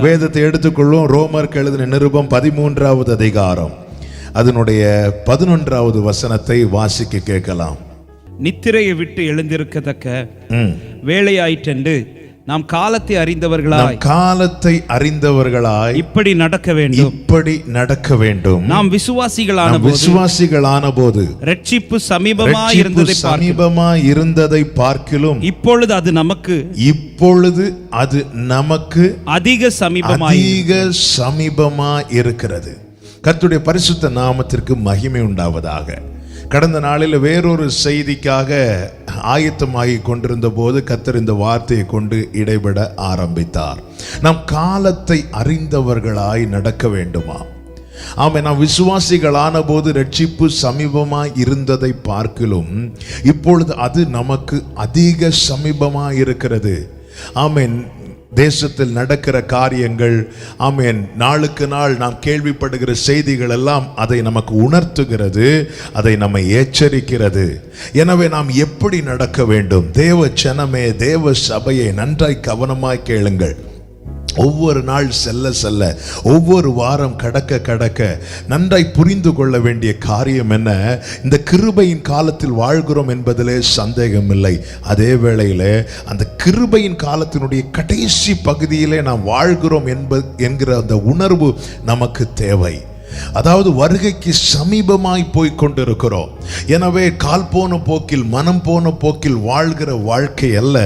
வேதத்தை எடுத்துக்கொள்வோம். ரோமருக்கு எழுதின நிருபம் 13வது அதிகாரம் அதனுடைய 11வது வசனத்தை வாசிக்க கேட்கலாம். நித்திரையை விட்டு எழுந்திருக்கத்தக்க வேளையாயிற்றென்று நாம் காலத்தை அறிந்தவர்களாய் இப்படி நடக்க வேண்டும். நாம் விசுவாசிகளான போது ரட்சிப்பு சமீபமாய் இருந்ததை பார்க்கிலும் இப்பொழுது அது நமக்கு அதிக சமீபமாய் இருக்கிறது. கர்த்தருடைய பரிசுத்த நாமத்திற்கு மகிமை உண்டாவதாக. கடந்த நாளில் வேறொரு செய்திக்காக ஆயத்தமாகி கொண்டிருந்த போது கர்த்தர் இந்த வார்த்தையை கொண்டு இடைபட ஆரம்பித்தார். நாம் காலத்தை அறிந்தவர்களாய் நடக்க வேண்டுமா? ஆமென். நாம் விசுவாசிகளான போது ரட்சிப்பு சமீபமாய் இருந்ததை பார்க்கிலும் இப்பொழுது அது நமக்கு அதிக சமீபமாய் இருக்கிறது. ஆமென். தேசத்தில் நடக்கிற காரியங்கள், ஆமென், நாளுக்கு நாள் நாம் கேள்விப்படுகிற செய்திகள் எல்லாம் அதை நமக்கு உணர்த்துகிறது, அதை நம்மை எச்சரிக்கிறது. எனவே நாம் எப்படி நடக்க வேண்டும்? தேவ ஜனமே, தேவ சபையை நன்றாய் கவனமாய் கேளுங்கள். ஒவ்வொரு நாள் செல்ல செல்ல, ஒவ்வொரு வாரம் கடக்க நன்றாய் புரிந்து கொள்ள வேண்டிய காரியம் என்ன? இந்த கிருபையின் காலத்தில் வாழ்கிறோம் என்பதிலே சந்தேகம் இல்லை. அதே வேளையிலே அந்த கிருபையின் காலத்தினுடைய கடைசி பகுதியிலே நாம் வாழ்கிறோம் என்கிற அந்த உணர்வு நமக்கு தேவை. அதாவது வருகைக்கு சமீபமாய் போய் கொண்டிருக்கிறோம். எனவே கால் போன போக்கில், மனம் போன போக்கில் வாழ்கிற வாழ்க்கை அல்ல,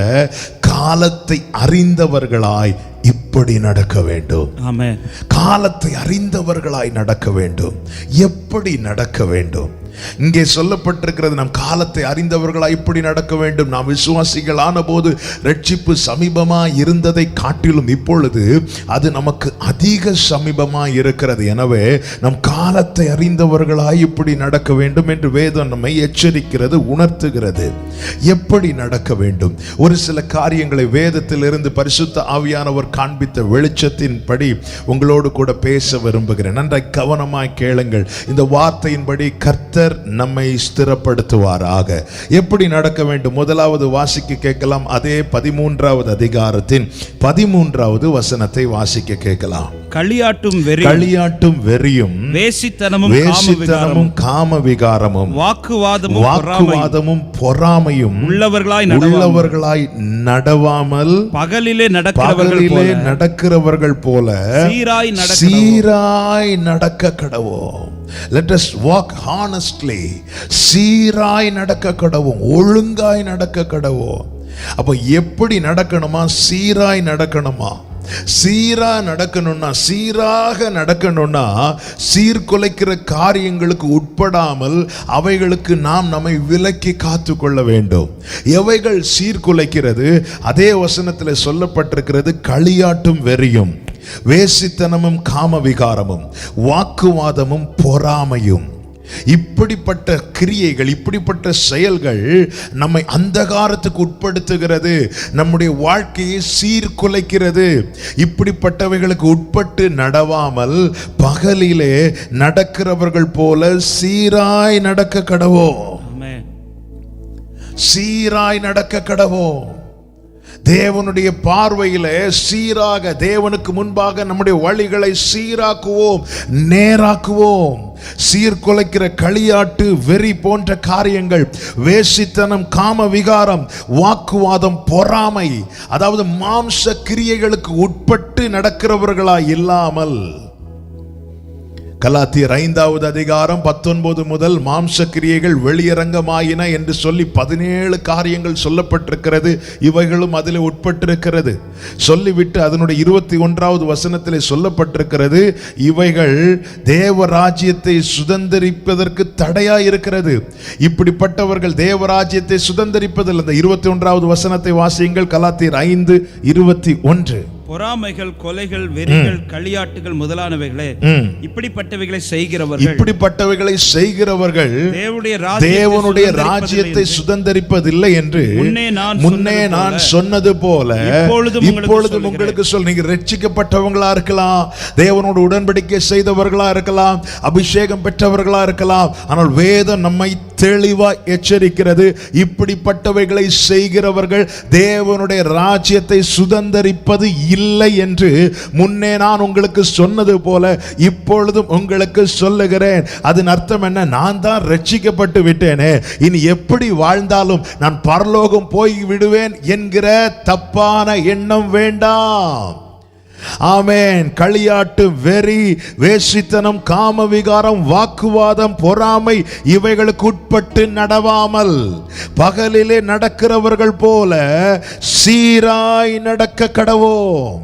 காலத்தை அறிந்தவர்களாய் இப்படி நடக்க வேண்டும். ஆமென். காலத்தை அறிந்தவர்களாய் நடக்க வேண்டும். எப்படி நடக்க வேண்டும்? இங்கே சொல்லப்பட்டிருக்கிறது, நாம் காலத்தை அறிந்தவர்களாய் இப்படி நடக்க வேண்டும். நாம் விசுவாசிகளான போது ரட்சிப்பு சமீபமாய் இருந்ததை காட்டிலும் இப்பொழுது அது நமக்கு அதிக சமீபமாய் இருக்கிறது. எனவே நம் காலத்தை அறிந்தவர்களாய் இப்படி நடக்க வேண்டும் என்று வேதம் நம்மை எச்சரிக்கிறது, உணர்த்துகிறது. எப்படி நடக்க வேண்டும்? ஒரு சில காரியங்களை வேதத்திலிருந்து பரிசுத்த ஆவியானவர் காண்பித்த வெளிச்சத்தின்படி உங்களோடு கூட பேச விரும்புகிறேன். நன்றாய் கவனமாய் கேளுங்கள். இந்த வார்த்தையின்படி கர்த்தர் நம்மை ஸ்திரப்படுத்துவாராக. எப்படி நடக்க வேண்டும்? முதலாவது வாசிக்க கேட்கலாம். அதே 13வது அதிகாரத்தின் 13வது வசனத்தை வாசிக்க கேட்கலாம். களியாட்டும் வெறியும் வேசித்தனமும் காம விகாரமும் வாக்குவாதமும் பொறாமையும் உள்ளவர்களாய் நடவாமல் பகலிலே நடக்கிறவர்கள் போல சீராய் நடக்க கடவோம். Let us walk honestly. சீராய் நடக்க கடவோம், ஒழுங்காய் நடக்க கடவோம். அப்ப எப்படி நடக்கணுமா? சீராய் நடக்கணுமா? சீராக நடக்கணும்னா சீர்குலைக்கிற காரியங்களுக்கு உட்படாமல் அவைகளுக்கு நாம் நம்மை விலக்கி காத்து கொள்ள வேண்டும். எவைகள் சீர்குலைக்கிறது? அதே வசனத்தில் சொல்லப்பட்டிருக்கிறது, களியாட்டும் வெறியும் வேசித்தனமும் காம விகாரமும் வாக்குவாதமும் பொறாமையும். இப்படிப்பட்ட கிரியைகள், இப்படிப்பட்ட செயல்கள் நம்மை அந்தகாரத்துக்கு உட்படுத்துகிறது, நம்முடைய வாழ்க்கையை சீர்குலைக்கிறது. இப்படிப்பட்டவைகளுக்கு உட்பட்டு நடவாமல் பகலிலே நடக்கிறவர்கள் போல சீராய் நடக்க கடவோம். சீராய் நடக்க கடவோம். தேவனுடைய பார்வையிலே சீராக, தேவனுக்கு முன்பாக நம்முடைய வழிகளை சீராக்குவோம், நேராக்குவோம். சீர்குலைக்கிற களியாட்டு, வெறி போன்ற காரியங்கள், வேசித்தனம், காம விகாரம், வாக்குவாதம், பொறாமை, அதாவது மாம்ச கிரியைகளுக்கு உட்பட்டு நடக்கிறவர்களாய் இல்லாமல், கலாத்தியர் 5வது அதிகாரம் 19 முதல் மாம்ச கிரியைகள் வெளியரங்கமாயின என்று சொல்லி 17 காரியங்கள் சொல்லப்பட்டிருக்கிறது. இவைகளும் அதில் உட்பட்டிருக்கிறது. சொல்லிவிட்டு அதனுடைய 21வது வசனத்தில் சொல்லப்பட்டிருக்கிறது, இவைகள் தேவ ராஜ்யத்தை சுதந்தரிப்பதற்கு தடையாய் இருக்கிறது. இப்படிப்பட்டவர்கள் தேவ ராஜ்யத்தை சுதந்தரிப்பதில். அந்த 21வது வசனத்தை வாசியுங்கள். கலாத்தியர் 5:21. பொறாமைகள், கொலைகள், வெறிகள், களியாட்டுகள் முதலானவைகளே, இப்படிப்பட்டவைகளை செய்கிறவர்கள் தேவனுடைய ராஜ்யத்தை சுதந்தரிப்பதில்லை என்று முன்னே நான் சொன்னது போல இப்பொழுதும் உங்களுக்கு சொல். நீங்க ரட்சிக்கப்பட்டவங்களா இருக்கலாம், தேவனோடு உடன்படிக்கை செய்தவர்களா இருக்கலாம், அபிஷேகம் பெற்றவர்களா இருக்கலாம். ஆனால் வேதம் நம்மை தெளிவாய் எச்சரிக்கிறது. இப்படிப்பட்டவைகளை செய்கிறவர்கள் தேவனுடைய ராஜ்யத்தை சுதந்தரிப்பது இல்லை என்று முன்னே நான் உங்களுக்கு சொன்னது போல இப்பொழுதும் உங்களுக்கு சொல்லுகிறேன். அதன் அர்த்தம் என்ன? நான் தான் ரட்சிக்கப்பட்டு விட்டேனே, இனி எப்படி வாழ்ந்தாலும் நான் பரலோகம் போய் விடுவேன் என்கிற தப்பான எண்ணம் வேண்டாம். ஆமென். களியாட்டு, வெறி, வேசித்தனம், காம விகாரம், வாக்குவாதம், பொறாமை இவைகளுக்கு உட்பட்டு நடவாமல் பகலிலே நடக்கிறவர்கள் போல சீராய் நடக்க கடவோம்.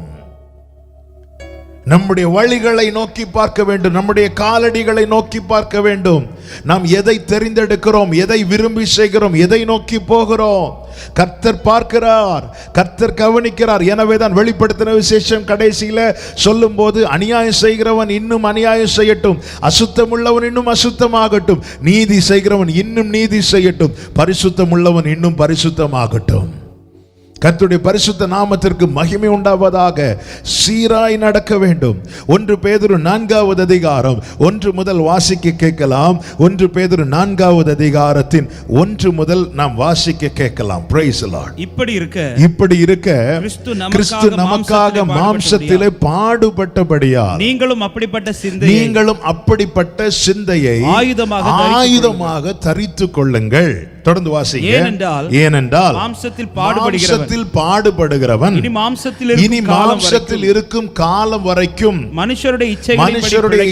நம்முடைய வழிகளை நோக்கி பார்க்க வேண்டும், நம்முடைய காலடிகளை நோக்கி பார்க்க வேண்டும். நாம் எதை தெரிந்தெடுக்கிறோம், எதை விரும்பி செய்கிறோம், எதை நோக்கி போகிறோம், கர்த்தர் பார்க்கிறார், கர்த்தர் கவனிக்கிறார். எனவே தான் வெளிப்படுத்தின விசேஷம் கடைசியில சொல்லும் போது, அநியாயம் செய்கிறவன் இன்னும் அநியாயம் செய்யட்டும், அசுத்தம் உள்ளவன் இன்னும் அசுத்தமாகட்டும், நீதி செய்கிறவன் இன்னும் நீதி செய்யட்டும், பரிசுத்தம் உள்ளவன் இன்னும் பரிசுத்தமாகட்டும். கர்த்தருடைய பரிசுத்த நாமத்திற்கு மகிமை உண்டாவதாக. சீராய் நடக்க வேண்டும். 1 பேதுரு 4வது அதிகாரம் 1 முதல் வாசிக்க கேட்கலாம். 1 பேதுரு 4வது அதிகாரத்தின் 1 முதல் நாம் வாசிக்க கேட்கலாம். Praise the Lord. இப்படி இருக்க கிறிஸ்து நமக்காக மாம்சத்திலே பாடுபட்டபடியால் நீங்களும் அப்படிப்பட்ட சிந்தையை ஆயுதமாக தரித்துக் கொள்ளுங்கள். தொடர்ந்து வாசிங்க. ஏனென்றால் மாம்சத்தில் பாடுபடுகிறவன் இனி மாம்சத்தில் இருக்கும் காலம் வரைக்கும் மனுஷருடைய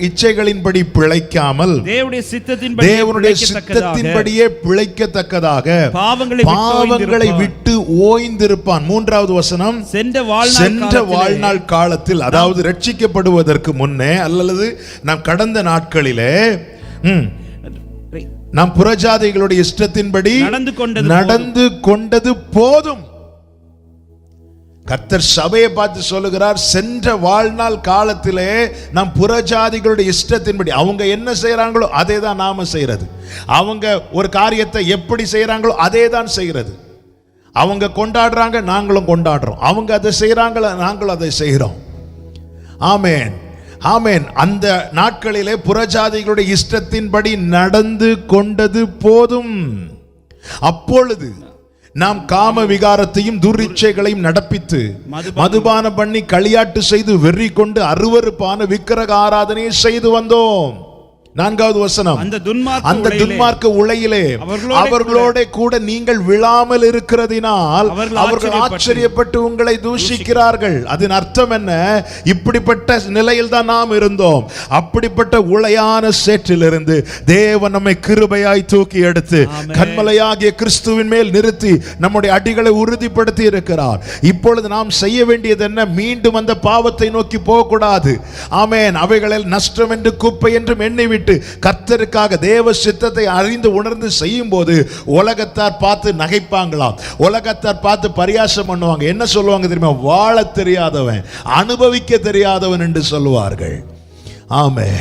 இச்சைகளின்படி பிழைக்காமல் தேவனுடைய சித்தத்தின்படியே பிழைக்கத்தக்கதாக பாவங்களை விட்டு ஓய்ந்திருப்பான். 3வது வசனம், சென்ற வாழ்நாள் காலத்தில், அதாவது ரட்சிக்கப்படுவதற்கு முன்னே அல்லது நாம் கடந்த நாட்களிலே நாம் புறஜாதிகளுடைய இஷ்டத்தின்படி நடந்து கொண்டது போதும். கர்த்தர் சபையை பார்த்து சொல்லுகிறார், சென்ற வாழ்நாள் காலத்திலே நாம் புறஜாதிகளுடைய இஷ்டத்தின்படி, அவங்க என்ன செய்யறாங்களோ அதே தான் நாம செய்யறது. அவங்க ஒரு காரியத்தை எப்படி செய்யறாங்களோ அதே தான் செய்யறது. அவங்க கொண்டாடுறாங்க, நாங்களும் கொண்டாடுறோம். அவங்க அதை செய்யறாங்களோ நாங்களும் அதை செய்கிறோம். ஆமென், ஆமென். அந்த நாட்களிலே புறஜாதிகளுடைய இஷ்டத்தின்படி நடந்து கொண்டது போதும். அப்பொழுது நாம் காம விகாரத்தையும் துரிச்சைகளையும் நடப்பித்து மதுபானம் பண்ணி களியாட்டு செய்து வெறி கொண்டு அருவருப்பான விக்கிரக ஆராதனையை செய்து வந்தோம். 4வது வசனம், அந்த துன்மார்க்க உளையிலே அவர்களோட கூட நீங்கள் விழாமல் இருக்கிறதினால் அவர்கள் ஆச்சரியப்பட்டு உங்களை தூஷிக்கிறார்கள். அதன் அர்த்தம் என்ன? இப்படிப்பட்ட நிலையில் தான் நாம் இருந்தோம். அப்படிப்பட்ட உளையான சேற்றிலிருந்து தேவன் நம்மை கிருபையாய் தூக்கி எடுத்து கன்மலையாகிய கிறிஸ்துவின் மேல் நிறுத்தி நம்முடைய அடிகளை உறுதிப்படுத்தி இருக்கிறார். இப்பொழுது நாம் செய்ய வேண்டியது என்ன? மீண்டும் அந்த பாவத்தை நோக்கி போகக்கூடாது. ஆமென். அவைகளில் நஷ்டம் என்று குப்பை என்றும் எண்ணி கர்த்தருக்காக தேவ சித்தத்தை அறிந்து உணர்ந்து செய்யும் போது உலகத்தார் பார்த்து நகைப்பாங்களாம், உலகத்தார் பார்த்து பரியாசம் பண்ணுவாங்க. என்ன சொல்லுவாங்க தெரியுமா? வாழ தெரியாதவன், அனுபவிக்க தெரியாதவன் என்று சொல்லுவார்கள். ஆமென்.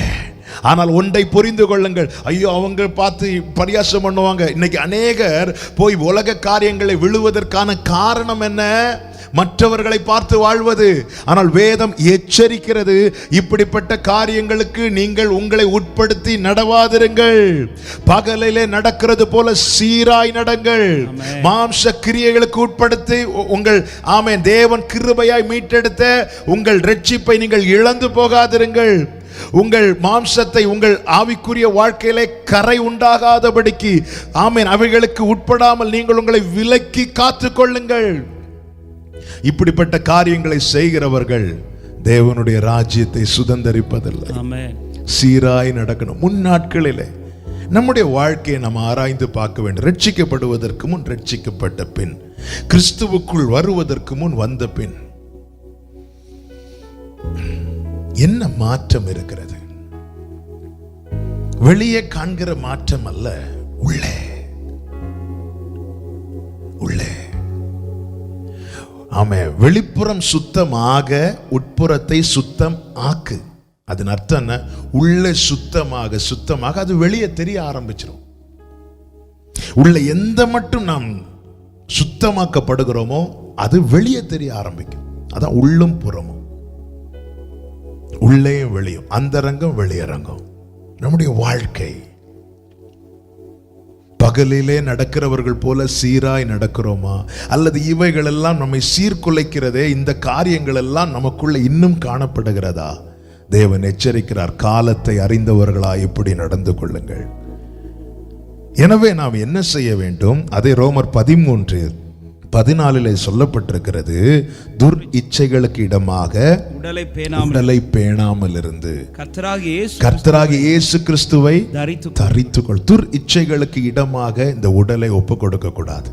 ஆனால் ஒன்றை புரிந்து கொள்ளுங்கள், ஐயோ அவங்க பார்த்து பரியாசம் பண்ணுவாங்க. இன்னைக்கு அநேகர் போய் உலக காரியங்களை விழுவதற்கான காரணம் என்ன? மற்றவர்களை பார்த்து வாழ்வது. ஆனால் வேதம் எச்சரிக்கிறது, இப்படிப்பட்ட காரியங்களுக்கு நீங்கள் உங்களை உட்படுத்தி நடவாதிருங்கள். பகலிலே நடக்கிறது போல சீராய் நடங்கள். மாம்ச கிரியைகளுக்கு உட்படுத்தி உங்கள் ஆமென் தேவன் கிருபையாய் மீட்டெடுத்த உங்கள் ரட்சிப்பை நீங்கள் இழந்து போகாதிருங்கள். உங்கள் மாம்சத்தை உங்கள் ஆவிக்குரிய வாழ்க்கையிலே கரை உண்டாகாதபடிக்கு ஆமென் அவைகளுக்கு உட்படாமல் நீங்கள் உங்களை விலக்கி காத்துக் கொள்ளுங்கள். இப்படிப்பட்ட காரியங்களை செய்கிறவர்கள் தேவனுடைய ராஜ்யத்தை சுதந்தரிப்பதில்லை. சீராய் நடக்கணும். முன்னாட்களிலே நம்முடைய வாழ்க்கையை நாம் ஆராய்ந்து பார்க்க வேண்டும். ரட்சிக்கப்படுவதற்கு முன், ரட்சிக்கப்பட்ட பின், கிறிஸ்துவுக்குள் வருவதற்கு முன், வந்த பின் என்ன மாற்றம் இருக்கிறது? வெளியே காண்கிற மாற்றம் அல்ல, உள்ளே உள்ளே. ஆமே. வெளிப்புறம் சுத்தமாக உட்புறத்தை சுத்தம் ஆக்கு. அதன் அர்த்தம் என்ன? உள்ள சுத்தமாக அது வெளியே தெரிய ஆரம்பிச்சிடும். உள்ள எந்த மட்டும் நாம் சுத்தமாக்கப்படுகிறோமோ அது வெளியே தெரிய ஆரம்பிக்கும். அதான் உள்ளும் புறமும், உள்ளேயும் வெளியும், அந்தரங்கம் வெளியரங்கம். நம்முடைய வாழ்க்கை பகலிலே நடக்கிறவர்கள் போல சீராய் நடக்கிறோமா? அல்லது இவைகள் எல்லாம் நம்மை சீர்குலைக்கிறதே, இந்த காரியங்கள் எல்லாம் நமக்குள்ள இன்னும் காணப்படுகிறதா? தேவன் எச்சரிக்கிறார், காலத்தை அறிந்தவர்களா இப்படி நடந்து கொள்ளுங்கள். எனவே நாம் என்ன செய்ய வேண்டும்? அதை ரோமர் 13:14 சொல்லப்பட்டிருக்கிறது. துர் இச்சைகளுக்கு இடமாக உடலை பேணாமல் இருந்து கர்த்தராகிய இயேசு கிறிஸ்துவை தரித்துக்கொள். துர் இச்சைகளுக்கு இடமாக இந்த உடலை ஒப்பு கொடுக்க கூடாது.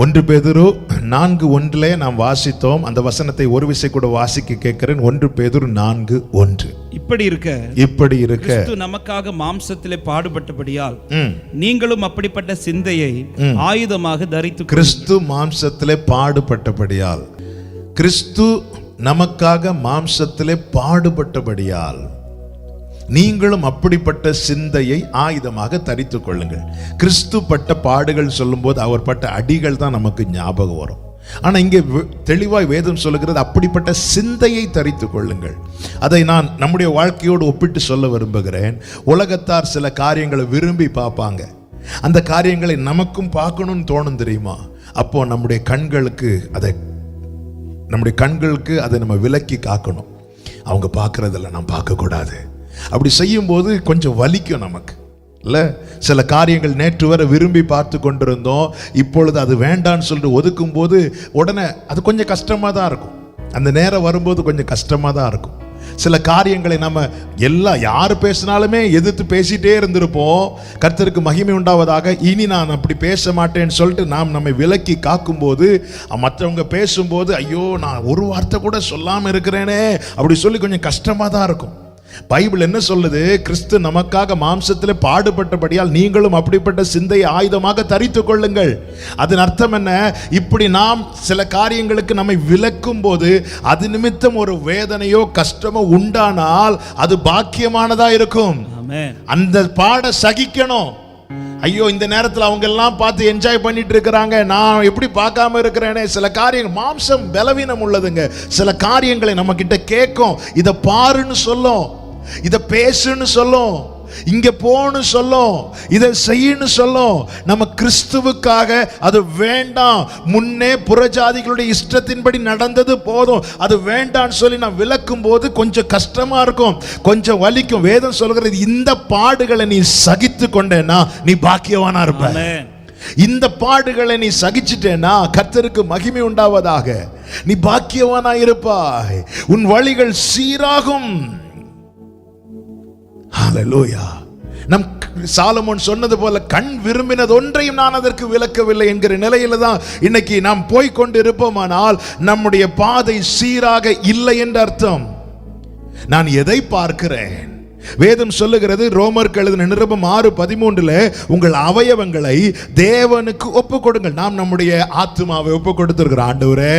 1 பேதுரு 4:1 நாம் வாசித்தோம். அந்த வசனத்தை ஒரு விசை கூட வாசிக்க கேட்கிறேன். 1 பேதுரு 4:1. இப்படி இருக்க கிறிஸ்து நமக்காக மாம்சத்திலே பாடுபட்டபடியால் நீங்களும் அப்படிப்பட்ட சிந்தையை ஆயுதமாக தரித்து. கிறிஸ்து மாம்சத்திலே பாடுபட்டபடியால், கிறிஸ்து நமக்காக மாம்சத்திலே பாடுபட்டபடியால் நீங்களும் அப்படிப்பட்ட சிந்தையை ஆயுதமாக தரித்துக் கொள்ளுங்கள். கிறிஸ்து பட்ட பாடுகள் சொல்லும் போது அவர் பட்ட அடிகள் தான் நமக்கு ஞாபகம் வரும். ஆனா இங்கே தெளிவாய் வேதம் சொல்லுகிறது, அப்படிப்பட்ட சிந்தையை தரித்துக் கொள்ளுங்கள். அதை நான் நம்முடைய வாழ்க்கையோடு ஒப்பிட்டு சொல்ல விரும்புகிறேன். உலகத்தார் சில காரியங்களை விரும்பி பார்ப்பாங்க. அந்த காரியங்களை நமக்கும் பார்க்கணும்னு தோணும், தெரியுமா? அப்போ நம்முடைய கண்களுக்கு அதை நம்ம விலக்கி காக்கணும். அவங்க பார்க்கறதில்ல, நாம் பார்க்கக்கூடாது. அப்படி செய்யும் போது கொஞ்சம் வலிக்கும் நமக்கு, இல்லை? சில காரியங்கள் நேற்று வரை விரும்பி பார்த்து கொண்டிருந்தோம், இப்பொழுது அது வேண்டான்னு சொல்லிட்டு ஒதுக்கும் போது உடனே அது கொஞ்சம் கஷ்டமாக தான் இருக்கும். அந்த நேரம் வரும்போது கொஞ்சம் கஷ்டமாக தான் இருக்கும். சில காரியங்களை நம்ம யார் பேசினாலுமே எதிர்த்து பேசிட்டே இருந்திருப்போம். கர்த்தருக்கு மகிமை உண்டாவதாக, இனி நான் அப்படி பேச மாட்டேன்னு சொல்லிட்டு நாம் நம்மை விலக்கி காக்கும் போது, மற்றவங்க பேசும்போது ஐயோ நான் ஒரு வார்த்தை கூட சொல்லாமல் இருக்கிறேனே அப்படி சொல்லி கொஞ்சம் கஷ்டமாக தான் இருக்கும். பைபிள் என்ன சொல்லுது? கிறிஸ்து நமக்காக மாம்சத்திலே பாடுபட்டபடியால் நீங்களும் அப்படிப்பட்ட சிந்தையை ஆயுதமாக தரித்துக் கொள்ளுங்கள். அதன் அர்த்தம் என்ன? இப்படி நாம் சில காரியங்களுக்கு நம்மை விலக்கும் போது அது நிமித்தம் ஒரு வேதனையோ கஷ்டமோ உண்டானால் அது பாக்கியமானதா இருக்கும். அந்த பாட சகிக்கணும். ஐயோ இந்த நேரத்தில் அவங்க எல்லாம் பார்த்து என்ஜாய் பண்ணிட்டு இருக்கிறாங்க, நான் எப்படி பார்க்காம இருக்கிறேனே. சில காரியங்கள் மாம்சம் பலவீனம் உள்ளதுங்க. சில காரியங்களை நம்ம கிட்ட கேட்கும், இதை பாருன்னு சொல்லும், இதை பேசுன்னு சொல்லும், இங்க போன்னு சொல்லும், இதை செய்யன்னு சொல்லும். நம்ம கிறிஸ்துவுக்காக அது வேண்டாம், முன்னே புறஜாதிகளுடைய இஷ்டத்தின்படி நடந்தது போதும், அது வேண்டான்னு சொல்லி நான் விலக்கும் போது கொஞ்சம் கஷ்டமா இருக்கும், கொஞ்சம் வலிக்கும். வேதம் சொல்கிறது, இந்த பாடுகளை நீ சகித்து கொண்டேன்னா நீ பாக்கியவானா இருப்ப. இந்த பாடுகளை நீ சகிச்சிட்டேன்னா கர்த்தருக்கு மகிமை உண்டாவதாக, நீ பாக்கியவானா இருப்பாய். உன் வழிகள் சீராகும். ஹல்லேலூயா. நம் சாலமோன் சொன்னது போல, கண் விரும்பினது ஒன்றையும் நான் அதற்கு விலக்கவில்லை என்கிற நிலையில தான் இன்னைக்கு நாம் போய்கொண்டு இருப்போமானால் நம்முடைய பாதை சீராக இல்லை என்று அர்த்தம். நான் எதை பார்க்கிறேன்? வேதம் சொல்லுகிறது, ரோமருக்கு எழுதின நிருபம் 6:13, உங்கள் அவயவங்களை தேவனுக்கு ஒப்பு கொடுங்கள். நாம் நம்முடைய ஆத்துமாவை ஒப்பு கொடுத்திருக்கிறோம். ஆண்டவரே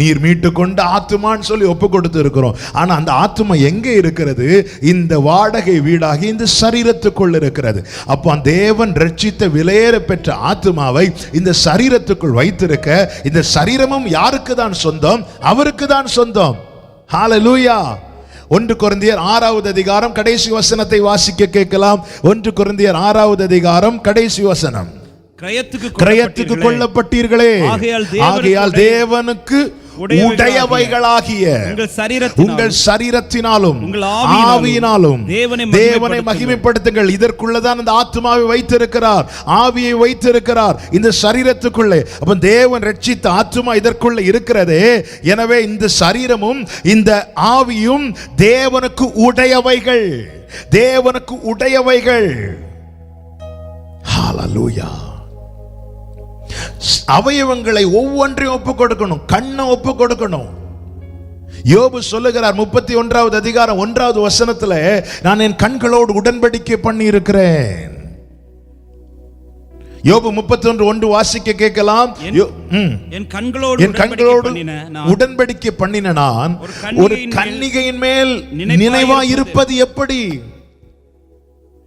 நீர் மீட்டு கொண்ட ஆத்துமான்னு சொல்லி ஒப்பு கொடுத்திருக்கிறோம். ஆனா அந்த ஆத்துமா எங்கே இருக்கிறது? இந்த வாடகை வீடாகி இந்த சரீரத்துக்குள் இருக்கிறது. அப்போ தேவன் ரட்சித்த விலையேற பெற்ற ஆத்துமாவை இந்த சரீரத்துக்குள் வைத்திருக்க, இந்த சரீரமும் யாருக்கு தான் சொந்தம்? அவருக்கு தான் சொந்தம். ஹல்லேலூயா. 1 கொரிந்தியர் 6வது அதிகாரம் கடைசி வசனத்தை வாசிக்க கேட்கலாம். 1 கொரிந்தியர் 6வது அதிகாரம் கடைசி வசனம். கிரயத்துக்கு கொள்ளப்பட்டீர்களே, ஆகையால் தேவனுக்கு உடையவைகளாகிய உங்கள் சரீரத்தினாலும் ஆவியினாலும் தேவனை மகிமைப்படுத்துங்கள். இதற்குள்ளதான் அந்த ஆத்மாவை வைத்திருக்கிறார், ஆவியை வைத்திருக்கிறார் இந்த சரீரத்துக்குள்ளே. அப்ப தேவன் ரட்சித்த ஆத்மா இதற்குள்ள இருக்கிறதே. எனவே இந்த சரீரமும் இந்த ஆவியும் தேவனுக்கு உடையவைகள், தேவனுக்கு உடையவைகள். ஹல்லேலூயா. அவயவங்களை ஒவ்வொன்றையும் ஒப்பு கொடுக்கணும். கண்ணை ஒப்பு கொடுக்கணும். யோபு சொல்லுகிறார் 31வது அதிகாரம் 1வது வசனத்துல, நான் என் கண்களோடு உடன்படிக்கை பண்ணி இருக்கிறேன். யோபு 31:1 வாசிக்க கேட்கலாம். என் கண்களோடு உடன்படிக்கை பண்ணின நான் ஒரு கன்னிகையின் மேல் நினைவா இருப்பது எப்படி?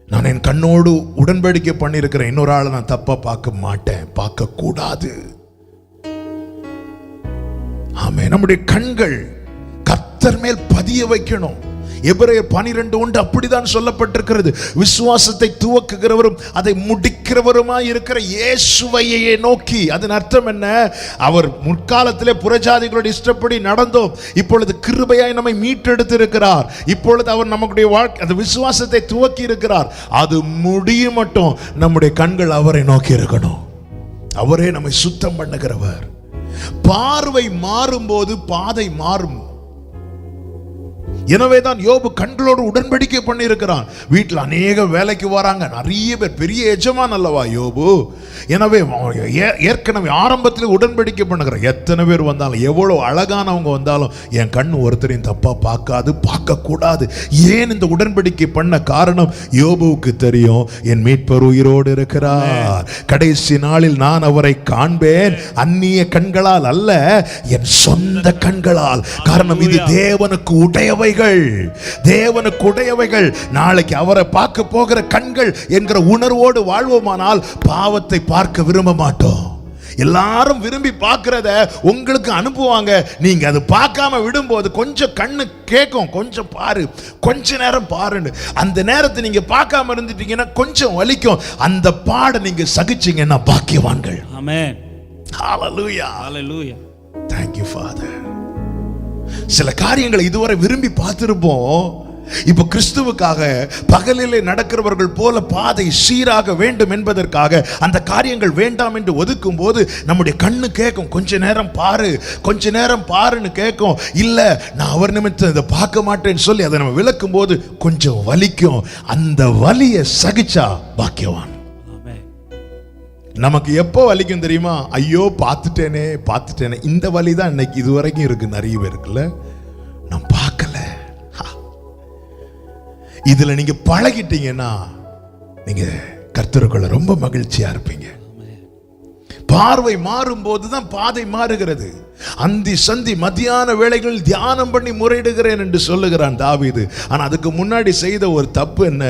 நான் என் கண்ணோடு உடன்படிக்கை பண்ணியிருக்கிறேன். இன்னொரு ஆளை நான் தப்பா பார்க்க மாட்டேன், பார்க்க கூடாது. ஆமென். நம்முடைய கண்கள் கர்த்தர் மேல் பதிய வைக்கணும். எபிரேயர் 12:1 அப்படிதான் சொல்லப்பட்டிருக்கிறது. விசுவாசத்தை துவக்குகிறவரும் அதை முடிக்கிறவருமாய் இருக்கிற இயேசுவையே நோக்கி. அதன் அர்த்தம் என்ன? அவர் முற்காலத்திலே புறஜாதிகளுடைய இஷ்டப்படி நடந்தோம், இப்பொழுது கிருபையாய் நம்மை மீட்டெடுத்து இருக்கிறார். இப்பொழுது அவர் நம்முடைய வாழ்க்கை அந்த விசுவாசத்தை துவக்கி இருக்கிறார். அது முடியும் மட்டும் நம்முடைய கண்கள் அவரை நோக்கி இருக்கணும். அவரே நம்மை சுத்தம் பண்ணுகிறவர். பார்வை மாறும்போது பாதை மாறும். எனவேதான் யோபு கண்களோடு உடன்படிக்கை பண்ணி இருக்கிறான். வீட்டில் அநேக வேலைக்கு வராங்க, நிறைய பேர், பெரிய எஜமான் அல்லவா யோபு. எனவே ஏற்கனவே ஆரம்பத்தில் உடன்படிக்கை பண்ணுகிறார். எத்தனை பேர் வந்தாலும், எவ்வளவு அழகானவங்க வந்தாலும் என் கண் ஒருத்தரையும் தப்பா பார்க்காது, பார்க்க கூடாது. ஏன் இந்த உடன்படிக்கை பண்ண காரணம்? யோபுவுக்கு தெரியும், என் மீட்பர் உயிரோடு இருக்கிறார், கடைசி நாளில் நான் அவரை காண்பேன், அந்நிய கண்களால் அல்ல, என் சொந்த கண்களால். காரணம், இது தேவனுக்கு உடையவைகள், தேவனுக்கு உடையவைகள். நாளைக்கு அவரை பார்க்க போகிற கண்கள் என்கிற உணர்வோடு வாழ்வோமானால் பாவத்தை பார்க்க விரும்ப மாட்டோம். எல்லாரும் விரும்பி பார்க்கிறத உங்களுக்கு அனுப்புவாங்க, நீங்க அது பார்க்காம விடும்போது கொஞ்சம் கண்ணு கேட்கும், கொஞ்சம் பாரு, கொஞ்ச நேரம் பாருன்னு. அந்த நேரத்தை நீங்க பார்க்காம இருந்துட்டீங்கன்னா கொஞ்சம் வலிக்கும். அந்த பாட நீங்க சகிச்சீங்கன்னா பாக்கியவான்கள். ஆமென். ஹalleluya. ஹalleluya. Thank you Father. சில காரியங்களை இதுவரை விரும்பி பார்த்திருப்போம். இப்ப கிறிஸ்துவுக்காக பகலிலே நடக்கிறவர்கள் போல பாதை சீராக வேண்டும் என்பதற்காக அந்த காரியங்கள் வேண்டாம் என்று ஒதுக்கும் போது நம்முடைய கண்ணு கேட்கும், கொஞ்ச நேரம் பாரு, கொஞ்ச நேரம் பாருன்னு கேட்கும். இல்ல, நான் அவர் நிமித்தம் இதை பார்க்க மாட்டேன்னு சொல்லி அதை நம்ம விளக்கும் போது கொஞ்சம் வலிக்கும். அந்த வலியை சகிச்சா பாக்கியவான். நமக்கு எப்போ வலிக்கும் தெரியுமா? ஐயோ பார்த்துட்டேனே பார்த்துட்டேனே. இந்த வலி தான் இன்னைக்கு இதுவரைக்கும் இருக்கு நிறைய பேருக்குல்ல. நான் பார்க்கல. இதுல நீங்க பழகிட்டீங்கன்னா நீங்க கர்த்தருக்குள்ள ரொம்ப மகிழ்ச்சியா இருப்பீங்க. பார்வை மாறும் போதுதான் பாதை மாறுகிறது. அந்தி சந்தி மத்தியான வேளைகளில் தியானம் பண்ணி முறையிடுகிறேன் என்று சொல்லுகிறான் தாவீது. ஆனா அதுக்கு முன்னாடி செய்த ஒரு தப்பு என்ன?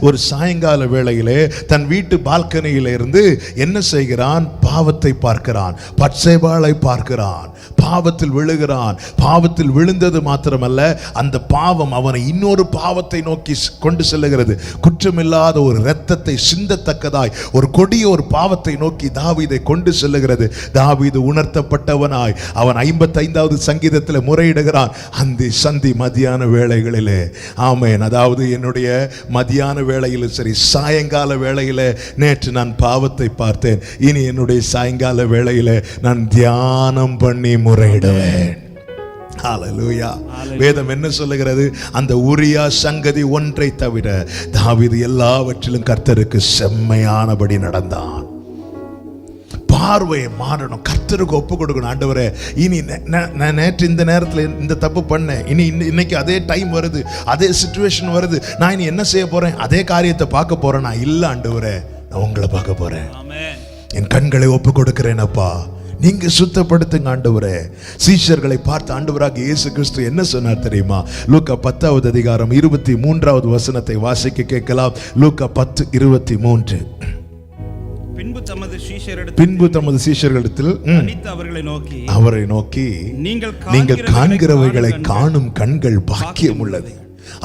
ஒரு சாயங்கால வேளையிலே தன் வீட்டு பால்கனியில இருந்து என்ன செய்கிறான்? பாவத்தை பார்க்கிறான், பட்சேபாளை பார்க்கிறான், பாவத்தில் விழுகிறான். பாவத்தில் விழுந்தது மாத்திரமல்ல, அந்த பாவம் அவனை இன்னொரு பாவத்தை நோக்கி கொண்டு செல்லுகிறது. குற்றமில்லாத ஒரு இரத்தத்தை சிந்தத்தக்கதாய் ஒரு கொடிய ஒரு பாவத்தை நோக்கி தாவீதை கொண்டு செல்லுகிறது. தாவீது உணர்த்தப்பட்டவனாய் அவன் 55வது சங்கீதத்தில் முறையிடுகிறான், அந்தி சந்தி மத்தியான வேளைகளிலே. ஆமென். அதாவது என்னுடைய மத்தியான வேளையிலும் சரி, சாயங்கால வேளையிலே நேற்று நான் பாவத்தை பார்த்தேன், இனி என்னுடைய சாயங்கால வேளையிலே நான் தியானம் பண்ணி முறையிடுவேன். ஹalleluya. வேதம் என்ன சொல்லுகிறது? அந்த உரியா சங்கதி ஒன்றை தவிர தாவீது எல்லாவற்றிலும் கர்த்தருக்கு செம்மையானபடி நடந்தான். பார்வையை மாறணும், கர்த்தருக்கு ஒப்பு கொடுக்கணும். ஆண்டவரே, இனி நான் நேற்று இந்த நேரத்தில் இந்த தப்பு பண்ணேன், இனி இன்னைக்கு அதே டைம் வருது, அதே சிச்சுவேஷன் வருது, நான் இனி என்ன செய்ய போறேன்? அதே காரியத்தை பார்க்க போறேன். நான் இல்ல ஆண்டவரே, நான் உங்களை பார்க்க போறேன். என் கண்களை ஒப்பு கொடுக்கிறேன் அப்பா, நீங்க சுத்தப்படுத்துங்க ஆண்டவரே. சீஷர்களை பார்த்து ஆண்டவராக இயேசு கிறிஸ்து என்ன சொன்னார் தெரியுமா? லூக்கா 10வது அதிகாரம் 23வது வசனத்தை வாசிக்க கேட்கலாம். லூக்கா 10:23. பின்பு தமது சீஷர்களிடத்தில் அவரை நோக்கி, நீங்கள் காண்கிறவைகளை காணும் கண்கள் பாக்கியம் உள்ளது.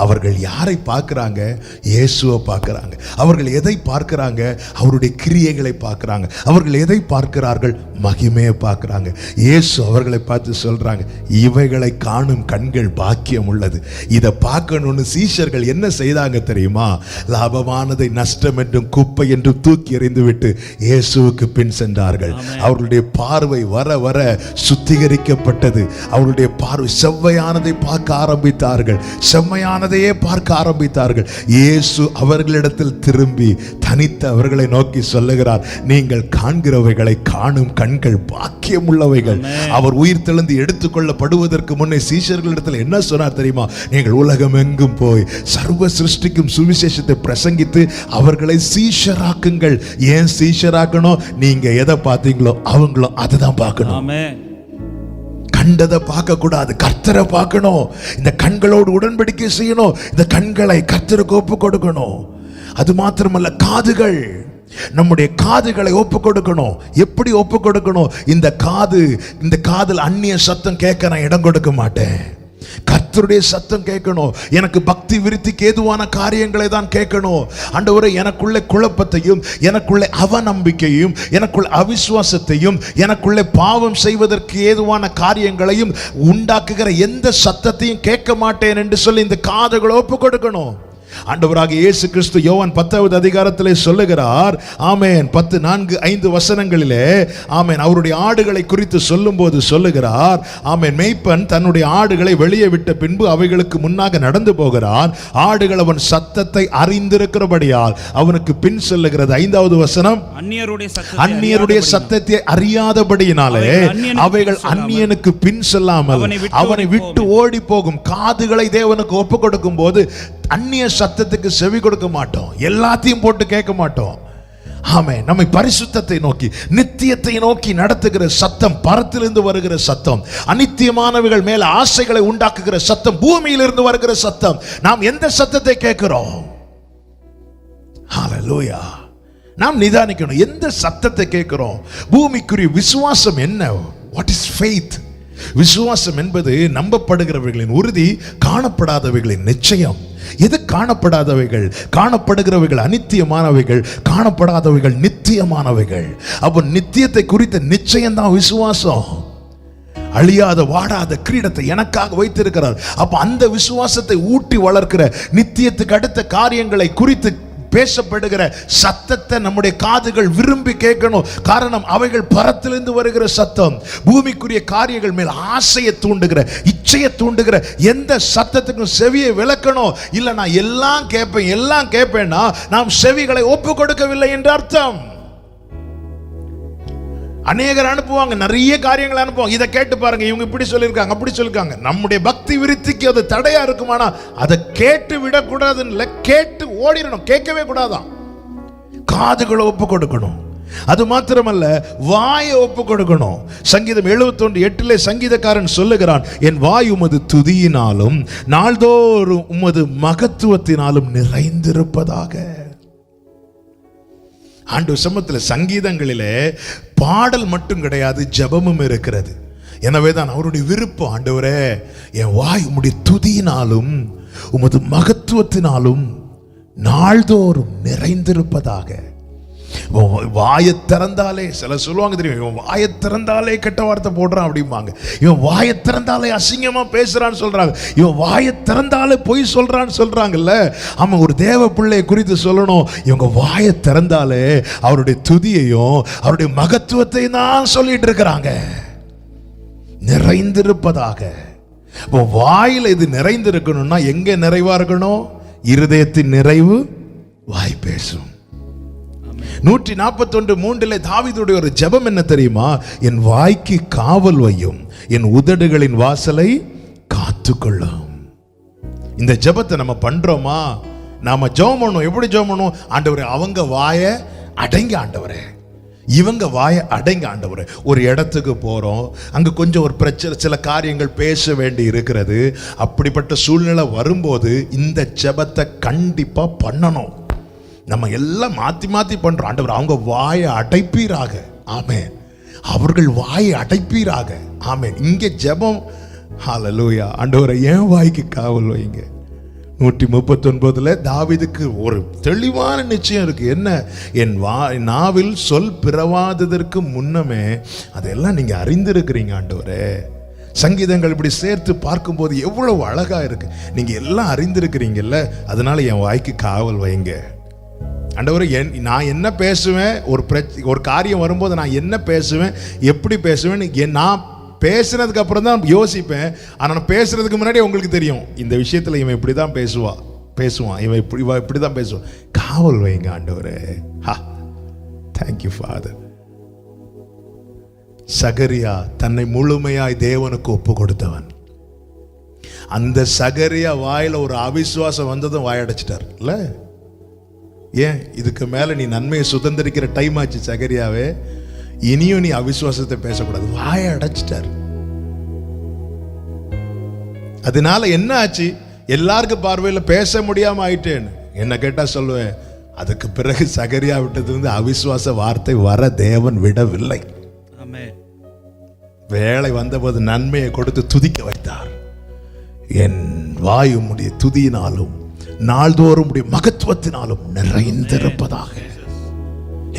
அவர்கள் யாரை பார்க்கிறாங்க? இயேசுவை பார்க்கிறாங்க. அவர்கள் எதை பார்க்கிறாங்க? அவருடைய கிரியைகளை பார்க்கிறாங்க. அவர்கள் எதை பார்க்கிறார்கள்? மகிமையை பார்க்கிறாங்க. இயேசு அவர்களை பார்த்து சொல்றாங்க, இவைகளை காணும் கண்கள் பாக்கியம் உள்ளது. இதை பார்க்கணும்னு சீஷர்கள் என்ன செய்தாங்க தெரியுமா? லாபமானதை நஷ்டம் என்றும் குப்பை என்றும் தூக்கி எறிந்து விட்டு இயேசுவுக்கு பின் சென்றார்கள். அவர்களுடைய பார்வை வர வர சுத்திகரிக்கப்பட்டது. அவருடைய பார்வை செவ்வையானதை பார்க்க ஆரம்பித்தார்கள், செம்மையானதையே பார்க்க ஆரம்பித்தார்கள். இயேசு அவர்களிடத்தில் திரும்பி தனித்து அவர்களை நோக்கி சொல்லுகிறார், நீங்கள் காண்கிறவைகளை காணும் கண்கள் பாக்கியம் உள்ளவைகள். அவர் உயிர் தெழுந்து எடுத்துக்கொள்ளப்படுவதற்கு முன்னே சீஷர்களிடத்தில் என்ன சொன்னார் தெரியுமா? நீங்கள் உலகம் எங்கும் போய் சர்வ சிருஷ்டிக்கும் சுவிசேஷத்தை பிரசங்கித்து அவர்களை சீஷராக்குங்கள். ஏன் சீஷராக்கணும்? நீங்க எதை பார்த்தீங்களோ அவங்களும் அதை தான் பார்க்கணும். கண்டதை பார்க்க கூடாது, கர்த்தரை பார்க்கணும். இந்த கண்களோடு உடன்படிக்கை செய்யணும். இந்த கண்களை கர்த்தருக்கு ஒப்பு கொடுக்கணும். அது மாத்திரமல்ல, காதுகள், நம்முடைய காதுகளை ஒப்பு கொடுக்கணும். எப்படி ஒப்பு கொடுக்கணும்? இந்த காதில் அந்நிய சத்தம் கேட்க நான் இடம் கொடுக்க மாட்டேன். கர்த்தருடைய சத்தம் கேட்கணும். எனக்கு பக்தி விருத்திக்கு ஏதுவான காரியங்களை தான் கேட்கணும். ஆண்டவரே, எனக்குள்ள குழப்பத்தையும், எனக்குள்ள அவநம்பிக்கையும், எனக்குள்ள அவிசுவாசத்தையும், எனக்குள்ள பாவம் செய்வதற்கு ஏதுவான காரியங்களையும் உண்டாக்குகிற எந்த சத்தத்தையும் கேட்க மாட்டேன் என்று சொல்லி இந்த காதுகளை ஒப்பு கொடுக்கணும். ஆண்டவராக இயேசு கிறிஸ்து யோவான் 10வது அதிகாரத்திலே சொல்லுகிறார். ஆமென். 10:4-5 வசனங்களிலே ஆமென் அவருடைய ஆடுகளை குறித்து சொல்லும்போது சொல்லுகிறார். ஆமென். மேய்ப்பன் தன்னுடைய ஆடுகளை வெளியே விட்ட பின்பு அவைகளுக்கு முன்னாக நடந்து போகிறான். ஆடுகள் அவன் சத்தத்தை அறிந்திருக்கிறபடியால் அவனுக்கு பின் செல்லுகிறது. 5வது வசனம், அந்நியருடைய சத்தத்தை அறியாதபடியினாலே அவைகள் அந்நியனுக்கு பின் செல்லாமல் அவனை விட்டு ஓடி போகும். காதுகளை தேவனுக்கு ஒப்பு கொடுக்கும் போது அந்நிய சத்தத்துக்கு செவி கொடுக்க மாட்டோம், எல்லாத்தையும் போட்டு கேட்க மாட்டோம். ஆமென். நம்மை பரிசுத்தத்தை நோக்கி, நித்தியத்தை நோக்கி நடத்துகிற சத்தம், பரத்திலிருந்து வருகிற சத்தம், அநித்தியமானவைகள் மேல ஆசைகளை உண்டாக்குகிற சத்தம், பூமியிலிருந்து வருகிற சத்தம். நாம் எந்த சத்தத்தை கேட்கிறோம்? ஹல்லேலூயா. நாம் நிதானிக்கணும், எந்த சத்தத்தை கேட்கிறோம்? பூமிக்குரிய விசுவாசம் என்ன? What is faith? விசுவாசம் என்பது நம்பப்படுகிறவர்களின் உறுதி, காணப்படாதவைகளின் நிச்சயம். எது காணப்படாதவைகள்? காணப்படுகிறவைகள் அநித்தியமானவைகள், காணப்படாதவைகள் நித்தியமானவைகள். அப்போ நித்தியத்தை குறித்த நிச்சயம் தான் விசுவாசம். அழியாத வாடாத கிரீடத்தை எனக்காக வைத்திருக்கிறார். அப்ப அந்த விசுவாசத்தை ஊட்டி வளர்க்கிற, நித்தியத்துக்கு அடுத்த காரியங்களை குறித்து பேசப்படுகிற சத்தத்தை நம்முடைய காதுகள் விரும்பி கேட்கணும். காரணம், அவைகள் பரத்திலிருந்து வருகிற சத்தம். பூமிக்குரிய காரியங்கள் மேல் ஆசையை தூண்டுகிற, இச்சையை தூண்டுகிற எந்த சத்தத்துக்கும் செவியை விளக்கணும். இல்ல நான் எல்லாம் கேட்பேன்னா நாம் செவிகளை ஒப்பு கொடுக்கவில்லை என்று அர்த்தம். அநேகர் அனுப்புவாங்க, நிறைய காரியங்களை அனுப்புவாங்க. இதை கேட்டு பாருங்க, இவங்க இப்படி சொல்லியிருக்காங்க, அப்படி சொல்லியிருக்காங்க. நம்முடைய பக்தி விருத்திக்கு அது தடையா இருக்குமானா அதை கேட்டு விடக்கூடாதுன்னு, கேட்டு ஓடிடணும், கேட்கவே கூடாதான். காதுகளை ஒப்பு கொடுக்கணும். அது மாத்திரமல்ல, வாயை ஒப்பு கொடுக்கணும். சங்கீதம் 71:8 சங்கீதக்காரன் சொல்லுகிறான், என் வாய் உமது துதியினாலும் நாள்தோறும் உமது மகத்துவத்தினாலும் நிறைந்திருப்பதாக. ஆண்டவர் சமூகத்தில் சங்கீதங்களிலே பாடல் மட்டும் கிடையாது, ஜெபமும் இருக்கிறது. எனவே தான் அவருடைய விருப்பம், ஆண்டவரே என் வாய் உம்முடைய துதியினாலும் உமது மகத்துவத்தினாலும் நாள்தோறும் நிறைந்திருப்பதாக. வாயை திறந்தாலே, சில சொல்லுவாங்க தெரியும், இவன் வாயை திறந்தாலே கெட்ட வார்த்தை போடுறான் அப்படிம்பாங்க. இவன் வாயை திறந்தாலே அசிங்கமா பேசுறான்னு சொல்றாங்க. இவன் வாயை திறந்தாலே பொய் சொல்றான்னு சொல்றாங்கல்ல. ஆமா, ஒரு தேவ பிள்ளையை குறித்து சொல்லணும், இவங்க வாயை திறந்தாலே அவருடைய துதியையும் அவருடைய மகத்துவத்தையும் தான் சொல்லிட்டு இருக்கிறாங்க. நிறைந்திருப்பதாக. வாயில இது நிறைந்திருக்கணும்னா எங்க நிறைவா இருக்கணும்? இருதயத்தின் நிறைவு வாய் பேசும். 141:3 தாவீதுடைய ஒரு ஜெபம் என்ன தெரியுமா? என் வாய்க்கு காவல் வையும், என் உதடுகளின் வாசலை காத்துக்கொள்ளும். இந்த ஜெபத்தை நம்ம பண்றோமா? நாம ஜெபம் பண்ணணும். எப்படி ஜெபம் பண்ணணும்? ஆண்டவரே அவங்க வாயை அடங்க, ஆண்டவரே இவங்க வாயை அடங்க, ஆண்டவரே. ஒரு இடத்துக்கு போறோம், அங்க கொஞ்சம் ஒரு பிரச்சனை, சில காரியங்கள் பேச வேண்டி இருக்கிறது. அப்படிப்பட்ட சூழ்நிலை வரும்போது இந்த ஜெபத்தை கண்டிப்பா பண்ணணும். நம்ம எல்லாம் மாத்தி மாத்தி பண்றோம். ஆண்டவர் அவங்க வாயை அடைப்பீராக, ஆமென். அவர்கள் வாயை அடைப்பீராக, ஆமென். இங்க ஜெபம், ஹல்லேலூயா. ஆண்டவரை என் வாய்க்கு காவல் வைங்க. 139 தாவீதுக்கு ஒரு தெளிவான நிச்சயம் இருக்கு. என்ன? என் நாவில் சொல் பிறவாததற்கு முன்னமே அதெல்லாம் நீங்க அறிந்திருக்கிறீங்க ஆண்டவரே. சங்கீதங்கள் இப்படி சேர்த்து பார்க்கும்போது எவ்வளவு அழகா இருக்கு. நீங்க எல்லாம் அறிந்திருக்கிறீங்கல்ல, அதனால என் வாய்க்கு காவல் வைங்க. ஆண்டவரே நான் என்ன பேசுவேன், ஒரு காரியம் வரும்போது நான் என்ன பேசுவேன், எப்படி பேசுவேன், நான் பேசுனதுக்கு அப்புறம் தான் யோசிப்பேன். ஆனால் பேசுறதுக்கு முன்னாடி உங்களுக்கு தெரியும், இந்த விஷயத்தில் இவன் இப்படி தான் பேசுவான், இவன் இப்படி தான் பேசுவான். காவல் வைங்க ஆண்டவரே. Thank you father. சகரியா தன்னை முழுமையாய் தேவனுக்கு ஒப்பு கொடுத்தவன். அந்த சகரியா வாயில ஒரு அவிசுவாசம் வந்ததும் வாயடைச்சிட்டார் இல்ல? ஏன்? இதுக்கு மேல நீ நன்மையை சுதந்திரிக்கிற டைம் ஆச்சு சகரியாவே, இனியும் நீ அவிசுவாசத்தை பேசக்கூடாது. வாயை அடைச்சிட்டார். அதனால என்ன ஆச்சு? எல்லாருக்கும் பார்வையில் பேச முடியாம ஆயிட்டேன்னு என்ன கேட்டா சொல்லுவேன். அதுக்கு பிறகு சகரியா விட்டது அவிசுவாச வார்த்தை வர தேவன் விடவில்லை. வேலை வந்தபோது நன்மையை கொடுத்து துதிக்க வைத்தார். என் வாய் உம்முடைய துதியினாலும் நாள்தோறும் உம்முடைய மகத்துவத்தினாலும் நிறைந்திருப்பதாக.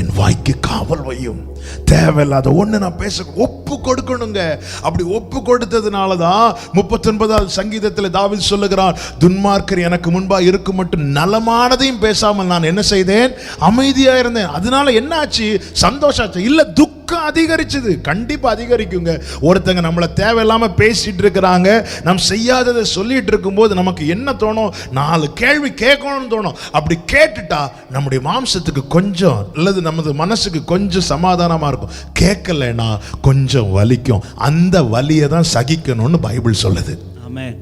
என் வாய்க்கு காவல் வையும். தேவையில்லாத ஒண்ணு நான் பேச ஒப்பு கொடுக்கணுங்க. அப்படி ஒப்பு கொடுத்ததுனாலதான் 39வது சங்கீதத்தில் தாவீது சொல்லுகிறான், துன்மார்க்கர் எனக்கு முன்பா இருக்கும் மட்டும் நலமானதையும் பேசாமல் நான் என்ன செய்தேன், அமைதியா இருந்தேன். அதனால என்ன ஆச்சு, சந்தோஷாச்சு இல்ல, துக்கம் அதிகரிச்சது. கண்டிப்பா அதிகரிக்குங்க. ஒருத்தங்க நம்மளை தேவையில்லாம பேசிட்டு இருக்கிறாங்க, நாம் செய்யாததை சொல்லிட்டு இருக்கும் போது நமக்கு என்ன தோணும், 4 கேள்வி கேட்கணும்னு தோணும். அப்படி கேட்டுட்டா நம்முடைய மாம்சத்துக்கு கொஞ்சம் அல்லது நமது மனசுக்கு கொஞ்சம் சமாதானமா இருக்கும். கேட்கலனா கொஞ்சம் வலிக்கும். அந்த வலியை தான் சகிக்கணும்னு பைபிள் சொல்லுது. ஆமென்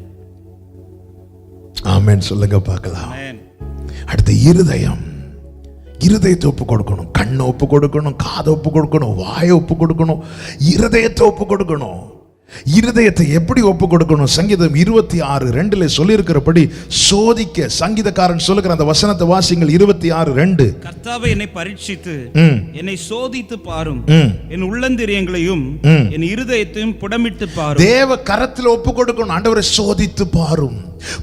ஆமென் சொல்லுங்க பார்க்கலாம். அடுத்து இருதயம். இருதயத்தை ஒப்பு கொடுக்கணும். கண்ணை ஒப்பு கொடுக்கணும், காதை ஒப்பு கொடுக்கணும், வாயை ஒப்பு கொடுக்கணும், இருதயத்தை ஒப்பு கொடுக்கணும். இருதயத்தை எப்படி ஒப்பு கொடுக்கணும்? சங்கீதம் 26:2 சொல்லியிருக்கிறபடி சோதிக்க சங்கீதக்காரன் சொல்லுகிற அந்த வசனத்தை வாசிங்கள். 26:2. கர்த்தாவே என்னை பரீட்சித்து என்னை சோதித்து பாரும், என் உள்ளந்திரியங்களையும் என் இருதயத்தையும் புடமிட்டு பாரும். தேவ கரத்தில் ஒப்பு கொடுக்கணும். ஆண்டவரை சோதித்து பாரும்,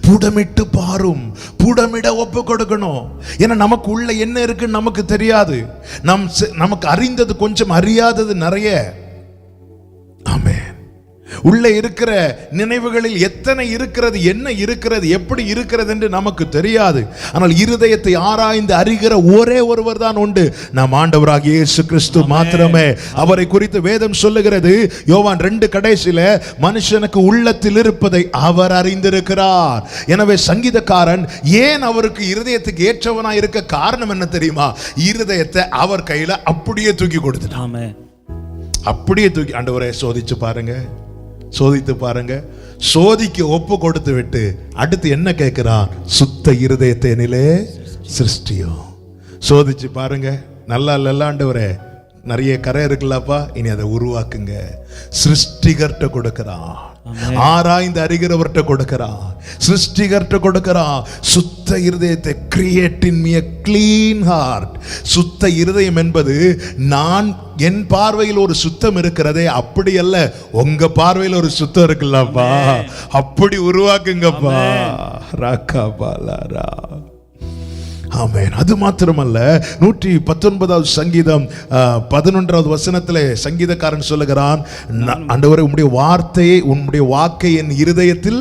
புடமிட்டு பாரும். புடமிட ஒப்பு கொடுக்கணும். ஏன்னா நமக்கு உள்ள என்ன இருக்குன்னு நமக்கு தெரியாது. நமக்கு அறிந்தது கொஞ்சம், அறியாதது நிறைய. ஆமென். உள்ள இருக்கிற நினைவுகளில் எத்தனை இருக்கிறது, என்ன இருக்கிறது, எப்படி இருக்கிறது என்று நமக்கு தெரியாது. ஆனால் இருதயத்தை ஆராய்ந்து அறிகிற ஒரே ஒருவர் தான் உண்டு, நம் ஆண்டவராகிய இயேசு கிறிஸ்து மாத்திரமே. அவரை குறித்து வேதம் சொல்லுகிறது, யோவான் 2 கடைசியில, மனுஷனுக்கு உள்ளத்தில் இருப்பதை அவர் அறிந்திருக்கிறார். எனவே சங்கீதக்காரன் ஏன் அவருக்கு இருதயத்துக்கு ஏற்றவனாய் இருக்க காரணம் என்ன தெரியுமா? இருதயத்தை அவர் கையில அப்படியே தூக்கி கொடுத்துட்டான். அப்படியே தூக்கி, ஆண்டவரே சோதிச்சு பாருங்க, சோதித்து பாருங்க. சோதிக்க ஒப்பு கொடுத்து விட்டு அடுத்து என்ன கேட்கிறான்? சுத்த இருதயத்தை என்னிலே சிருஷ்டியும். சோதிச்சு பாருங்க. நல்லா இல்ல ஆண்டவரே, நிறைய கரை இருக்குல்லப்பா, இனி அதை உருவாக்குங்க. சிருஷ்டிகர்ட்ட கொடுக்கிறான், ஆராய்ந்து அறிகிறவர்கிட்ட கொடுக்கிறான், சிருஷ்டிகர்ட்ட கொடுக்கிறான். சுத்த இருதயத்தை, create in me a clean heart. சுத்த இருதயம் என்பது நான் என் பார்வையில் ஒரு சுத்தம் இருக்கிறதே, அப்படி அல்ல, உங்க பார்வையில் ஒரு சுத்தம் இருக்குல்லப்பா, அப்படி உருவாக்குங்கப்பா. ராக்கா பாலாரா. ஆமென். அது மாத்திரமல்ல, 119வது சங்கீதம் 11வது வசனத்திலே சங்கீதக்காரன் சொல்லுகிறான், ஆண்டவரே உம்முடைய வார்த்தையை, உம்முடைய வாக்கை என் இருதயத்தில்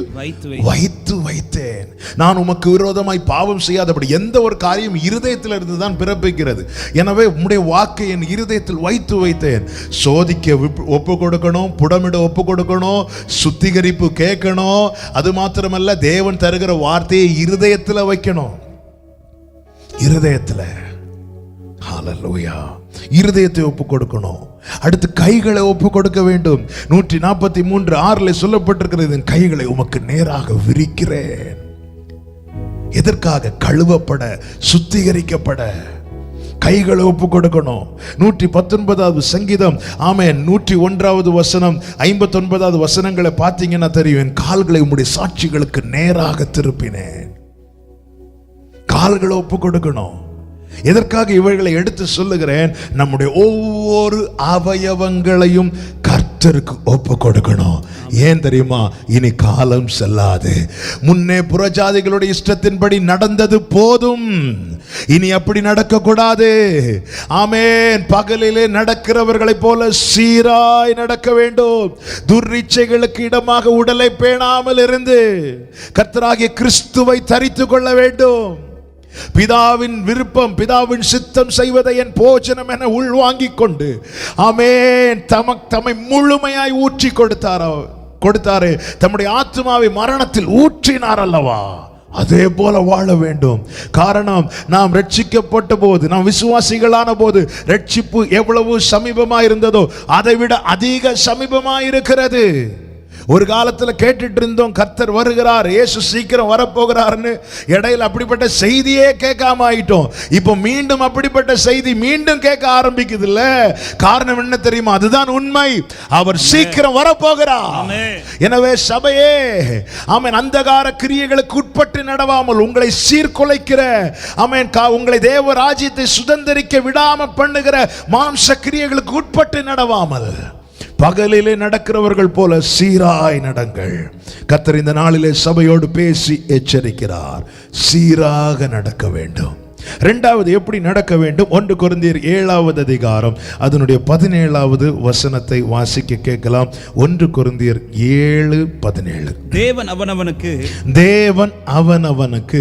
வைத்து வைத்தேன். நான் உமக்கு விரோதமாய் பாவம் செய்யாதபடி. எந்த ஒரு காரியம் இருதயத்தில் இருந்து தான் பிறப்பிக்கிறது. எனவே உம்முடைய வாக்கை என் இருதயத்தில் வைத்து வைத்தேன். சோதிக்க ஒப்பு கொடுக்கணும், புடமிட ஒப்பு கொடுக்கணும், சுத்திகரிப்பு கேட்கணும். அது மாத்திரமல்ல, தேவன் தருகிற வார்த்தையை இருதயத்தில் வைக்கணும். இருதயத்தில், ஹல்லேலூயா, இருதயத்தை ஒப்பு கொடுக்கணும். அடுத்து கைகளை ஒப்பு கொடுக்க வேண்டும். 143:6 சொல்லப்பட்டிருக்கிறது, கைகளை உமக்கு நேராக விரிக்கிறேன். எதற்காக? கழுவப்பட, சுத்திகரிக்கப்பட கைகளை ஒப்பு கொடுக்கணும். 119வது சங்கீதம், ஆமென், 101வது வசனம், 59வது வசனங்களை பார்த்தீங்கன்னா தெரியும். என் கால்களை உம்முடைய சாட்சிகளுக்கு நேராக திருப்பினேன். கால்களை ஒப்பு கொடுக்கணும். எதற்காக இவைகளை எடுத்து சொல்லுகிறேன்? நம்முடைய ஒவ்வொரு அவயவங்களையும் கர்த்தருக்கு ஒப்பு கொடுக்கணும். ஏன் தெரியுமா? இனி காலம் செல்லாது. முன்னே புறஜாதிகளுடைய இஷ்டத்தின்படி நடந்தது போதும், இனி அப்படி நடக்க கூடாது. ஆமென். பகலிலே நடக்கிறவர்களை போல சீராய் நடக்க வேண்டும். துர்ரிச்சைகளுக்கு இடமாக உடலை பேணாமல் இருந்து கர்த்தராகிய கிறிஸ்துவை தரித்து கொள்ள வேண்டும். பிதாவின் விருப்பம், பிதாவின் சித்தம் செய்வதை என் போஜனம் என உள்வாங்கிக் கொண்டு, ஆமென், தம்மை முழுமையாய் ஊற்றி கொடுத்தாரே, தம்முடைய ஆத்துமாவை மரணத்தில் ஊற்றினார் அல்லவா, அதே போல வாழ வேண்டும். காரணம், நாம் ரட்சிக்கப்பட்ட போது, நாம் விசுவாசிகளான போது ரட்சிப்பு எவ்வளவு சமீபமாய் இருந்ததோ அதை விட அதிக சமீபமாய் இருக்கிறது. ஒரு காலத்துல கேட்டுட்டு இருந்தோம், கர்த்தர் வருகிறார், இயேசு சீக்கிரம் வரப்போகிறார்னு. இடையில அப்படிப்பட்ட செய்தியே கேட்காம ஆயிட்டோம். இப்போ மீண்டும் அப்படிப்பட்ட செய்தி மீண்டும் கேட்க ஆரம்பிக்குது இல்ல? காரணம் என்ன தெரியுமா? அதுதான் உண்மை. அவர் சீக்கிரம் வரப்போகிறார். எனவே சபையே, ஆமென், அந்தகார கிரியைகளுக்கு உட்பட்டு நடவாமல், உங்களை சீர்குலைக்கிற, ஆமென், உங்களை தேவ ராஜ்யத்தை சுதந்தரிக்க விடாம பண்ணுகிற மாம்ச கிரியைகளுக்கு உட்பட்டு நடவாமல், பகலிலே நடக்கிறவர்கள் போல சீராய் நடங்கள். கர்த்தர் இந்த நாளிலே சபையோடு பேசி எச்சரிக்கிறார். சீராக நடக்க வேண்டும். இரண்டாவது எப்படி நடக்க வேண்டும்? 1 கொரிந்தியர் 7வது அதிகாரம் அதனுடைய 17வது வசனத்தை வாசிக்க கேட்கலாம். 1 கொரிந்தியர் 7:17. தேவன் அவனவனுக்கு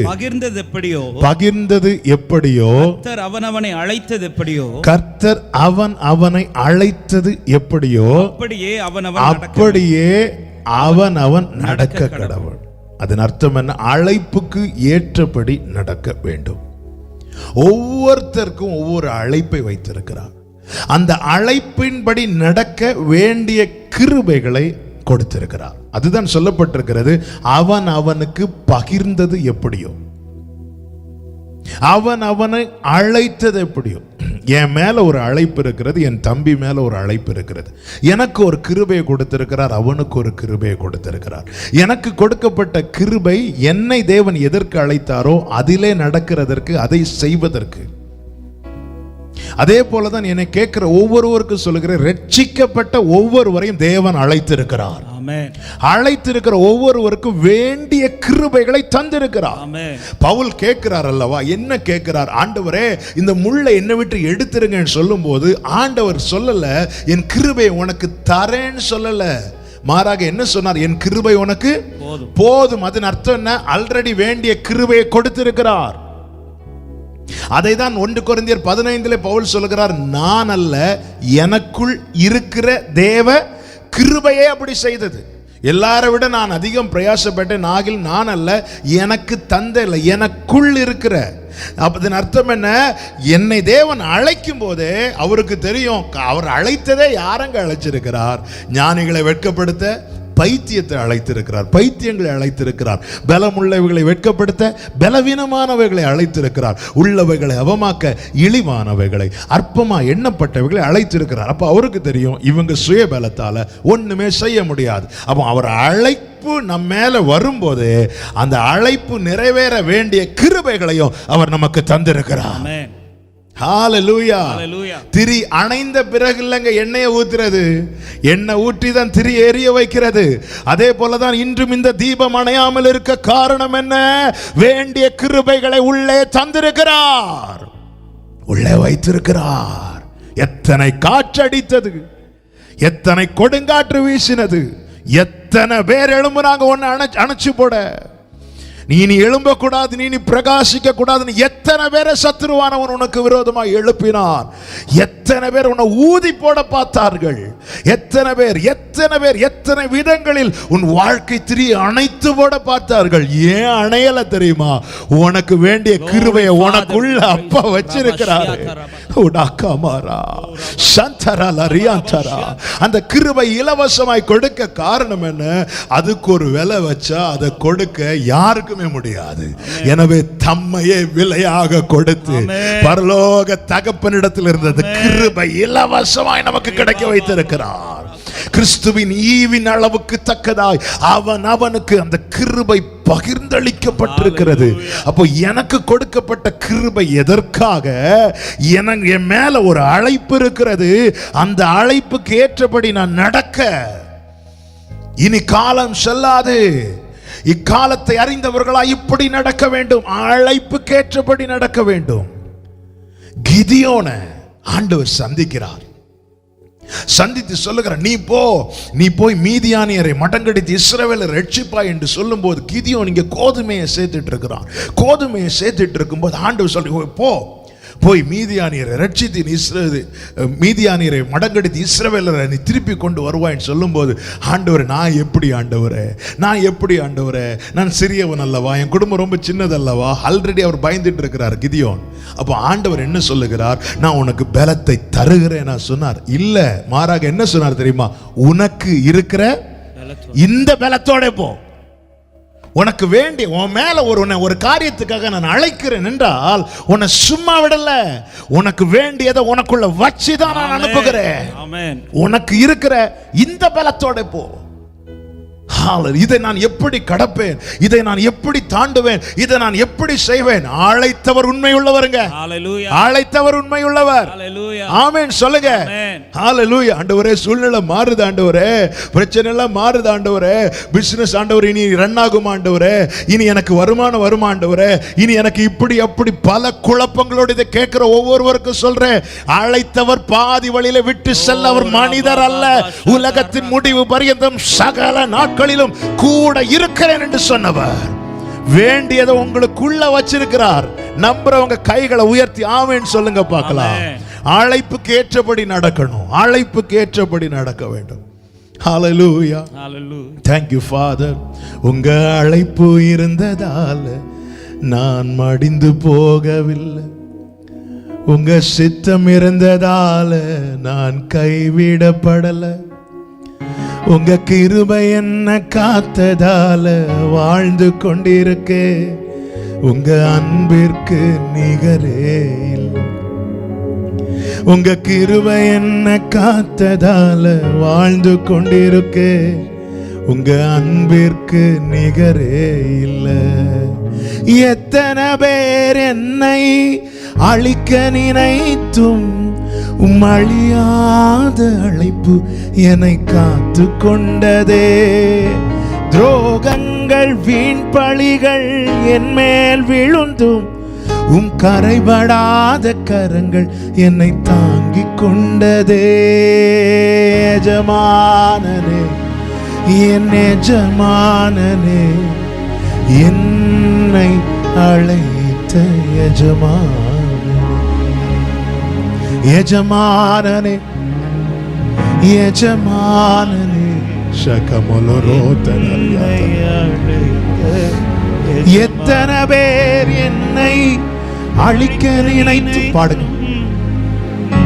பகிர்ந்தது எப்படியோ கர்த்தர் அவனவனை அழைத்தது எப்படியோ அப்படியே அவனவன் நடக்க கடவுள். அதன் அர்த்தம் என்ன? அழைப்புக்கு ஏற்றபடி நடக்க வேண்டும். ஒவ்வொருத்தருக்கும் ஒவ்வொரு அழைப்பை வைத்திருக்கிறார். அந்த அழைப்பின்படி நடக்க வேண்டிய கிருபைகளை கொடுத்திருக்கிறார். அதுதான் சொல்லப்பட்டிருக்கிறது. அவனுக்கு பகிர்ந்தது எப்படியோ அவனை அழைத்தது எப்படியோ. என் மேல ஒரு அழைப்பு இருக்கிறது, என் தம்பி மேல ஒரு அழைப்பு இருக்கிறது. எனக்கு ஒரு கிருபையை கொடுத்திருக்கிறார், அவனுக்கு ஒரு கிருபையை கொடுத்திருக்கிறார். எனக்கு கொடுக்கப்பட்ட கிருபை என்னை தேவன் எதற்கு அழைத்தாரோ அதிலே நடக்கிறதற்கு, அதை செய்வதற்கு. அதே போலதான் என்னை கேட்கிற ஒவ்வொருவருக்கும் சொல்லுகிறேன், ரட்சிக்கப்பட்ட ஒவ்வொருவரையும் தேவன் அழைத்திருக்கிறார். அழைத்திருக்கிற ஒவ்வொருவருக்கும் வேண்டிய கிருபைகளை தந்திருக்கிறார். பவுல் கேட்கிறார் அல்லவா, என்ன கேட்கிறார்? ஆண்டவரே, இந்த முள்ளை என்னை விட்டு எடுத்துருங்கன்னு சொல்லும் போது ஆண்டவர் சொல்லல என் கிருபை உனக்கு தரேன்னு சொல்லல. மாறாக என்ன சொன்னார்? என் கிருபை உனக்கு போதும். அதன் அர்த்தம் என்ன? ஆல்ரெடி வேண்டிய கிருபையை கொடுத்திருக்கிறார். அதை தான் 1 கொரிந்தியர் 15 பவுல் சொல்லுகிறார், நான் அல்ல, எனக்குள் இருக்கிற தேவ கிருபையே அப்படி செய்தது. எல்லாரை விட நான் அதிகம் பிரயாசப்பட்டேன். நான் அல்ல, எனக்கு தந்தை இல்லை, எனக்குள் இருக்கிற. அதன் அர்த்தம் என்ன? என்னை தேவன் அழைக்கும் போதே அவருக்கு தெரியும், அவர் அழைத்ததே யாரங்க அழைச்சிருக்கிறார்? ஞானிகளை வெட்கப்படுத்த பைத்தியத்தை அழைத்திருக்கிறார், பைத்தியங்களை அழைத்திருக்கிறார். பலமுள்ளவைகளை வெட்கப்படுத்த பலவீனமானவைகளை அழைத்திருக்கிறார், உள்ளவைகளை அவமாக்க இழிவானவைகளை, அற்பமா எண்ணப்பட்டவைகளை அழைத்திருக்கிறார். அப்ப அவருக்கு தெரியும் இவங்க சுயபலத்தால ஒண்ணுமே செய்ய முடியாது. அப்போ அவர் அழைப்பு நம்ம மேல வரும்போது அந்த அழைப்பு நிறைவேற வேண்டிய கிருபைகளையும் அவர் நமக்கு தந்திருக்கிறார். ஹalleluya. திரி அணைந்த பிறகு இல்லங்க எண்ணெயை ஊத்துறது, எண்ணெய் ஊற்றி தான் திரி எரிய வைக்கிறது. அதே போலதான் இன்றும் இந்த தீபம் அணையாமல் இருக்க காரணம் என்ன? வேண்டிய கிருபைகளை உள்ளே தந்திருக்கிறார், உள்ளே வைத்திருக்கிறார். எத்தனை காற்றடித்தது, எத்தனை கொடுங்காற்று வீசினது, எத்தனை பேர் எழும்புறாங்க ஒன்னு அணைச்சு போட. நீ எழும்ப கூடாது, நீ பிரகாசிக்க கூடாதுன்னு எத்தனை பேரை சத்துருவானவன் உனக்கு விரோதமாக எழுப்பினார். எத்தனை பேர் உன்னை ஊதி போட பார்த்தார்கள். எத்தனை பேர் எத்தனை விதங்களில் உன் வாழ்க்கை திரி அணைத்து போட பார்த்தார்கள். ஏன் அணையல தெரியுமா? உனக்கு வேண்டிய கிருபையை உனக்குள்ள அப்பா வச்சிருக்கிறார். அந்த கிருபை இலவசமாய் கொடுக்க காரணம் என்ன? அதுக்கு ஒரு விலை வச்சா அதை கொடுக்க யாருக்குமே முடியாது. எனவே தம்மையே விலையாக கொடுத்து பரலோக தகப்பனிடத்தில் இருந்தது கிருபை இலவசமாய் நமக்கு கிடைக்க வைத்திருக்கிறார். கிறிஸ்துவின் ஈவின் அளவுக்கு தக்கதாய் அவனுக்கு அந்த கிருபை பகிர்ந்தளிக்கப்பட்டிருக்கிறது. அப்போ எனக்கு கொடுக்கப்பட்ட கிருபை எதற்காக? என் மேல ஒரு அழைப்பு இருக்கிறது. அந்த அழைப்புக்கு ஏற்றபடி நான் நடக்க இனி காலம் செல்லாது. இக்காலத்தை அறிந்தவர்களா இப்படி நடக்க வேண்டும், அழைப்புக்கு ஏற்றபடி நடக்க வேண்டும். கிதியோனை ஆண்டவர் சந்திக்கிறார். சந்தித்து சொல்லுகிறார், நீ போய் மீதியானியரை மடங்கடித்து இஸ்ரவேலரை ரட்சிப்பாய் என்று சொல்லும் போது கிதியோன் இங்க கோதுமையை சேர்த்துட்டு இருக்கிறான். கோதுமையை சேர்த்துட்டு இருக்கும்போது ஆண்டவர் சொல்ற, போய் மீதியானியரை ரட்சித்து மீதியானியரை மடங்கடித்து இஸ்ரவேலரை நீ திருப்பி கொண்டு வருவாய்ன்னு சொல்லும் போது ஆண்டவரே, நான் எப்படி ஆண்டவரே, நான் சிறியவன் அல்லவா, என் குடும்பம் ரொம்ப சின்னதல்லவா? ஆல்ரெடி அவர் பயந்துட்டு இருக்கிறார் கிதியோன். அப்போ ஆண்டவர் என்ன சொல்லுகிறார்? நான் உனக்கு பலத்தை தருகிறேன் சொன்னார். இல்ல, மாறாக என்ன சொன்னார் தெரியுமா? உனக்கு இருக்கிற இந்த பலத்தோட போ. உனக்கு வேண்டிய உன் மேல ஒரு காரியத்துக்காக நான் அழைக்கிறேன் என்றால் உன்னை சும்மா விடல. உனக்கு வேண்டியதை உனக்குள்ள வச்சுதான் நான் அனுப்புகிறேன். உனக்கு இருக்கிற இந்த பலத்தோட போ. இதை நான் எப்படி கடப்பேன்? இதை நான் எப்படி தாண்டுவேன்? இதை நான் எப்படி செய்வேன்? அழைத்தவர் உண்மை உள்ளவருங்க. அழைத்தவர் உண்மை உள்ளவர். ஆமென் சொல்லுங்க. ஹalleluya. ஆண்டவரே, சூழ்நிலை மாறுது ஆண்டவரே, பிரச்சனை எல்லாம் மாறுது ஆண்டவரே, பிசினஸ் ஆண்டவரே இனி ரன் ஆகும் ஆண்டவரே, இனி எனக்கு வருமானம் வரும் ஆண்டவரே, இனி எனக்கு இப்படி அப்படி பல குழப்பங்களோடு இதை கேட்கிற ஒவ்வொருவருக்கும் சொல்றேன், அழைத்தவர் பாதி வழியில விட்டு செல்ல அவர் மனிதர் அல்ல. உலகத்தின் முடிவு பரியந்தம் சகல நாட்களிலும் கூட இருக்கிறேன் என்று சொன்னவர் வேண்டியதை உங்களுக்குள்ள வச்சிருக்கிறார். நம்புறவங்க கைகளை உயர்த்தி ஆமென் சொல்லுங்க பார்க்கலாம். அழைப்புக்கு ஏற்றபடி நடக்கணும், அழைப்புக்கு ஏற்றபடி நடக்க வேண்டும். ஹalleluya, Hallelujah. thank you father. உங்க அழைப்பு இருந்ததால நான் மடிந்து போகவில்லை, உங்க சித்தம் இருந்ததால நான் கைவிடப்படல, உங்க கிருபை என்ன காத்ததால வாழ்ந்து கொண்டிருக்கே, உங்க அன்பிற்கு நிகரே இல்லை. உங்க கிருபை என்ன காத்ததால வாழ்ந்து கொண்டிருக்கே, உங்க அன்பிற்கு நிகரே இல்லை. எத்தனை பேர் என்னை அழிக்க நினைத்தும் அழியாத அழைப்பு என்னை காத்து கொண்டதே. துரோகங்கள் வீண் பழிகள் என் மேல் விழுந்தும் கரைபடாத கரங்கள் என்னை தாங்கிக் கொண்டதே. எஜமானனே, என் எஜமானனே, என்னை அழைத்த எஜமானனே, எஜமானனே, எஜமானனே, எத்தனை பேர் என்னை அழிக்க நினைத்து பாடுங்க.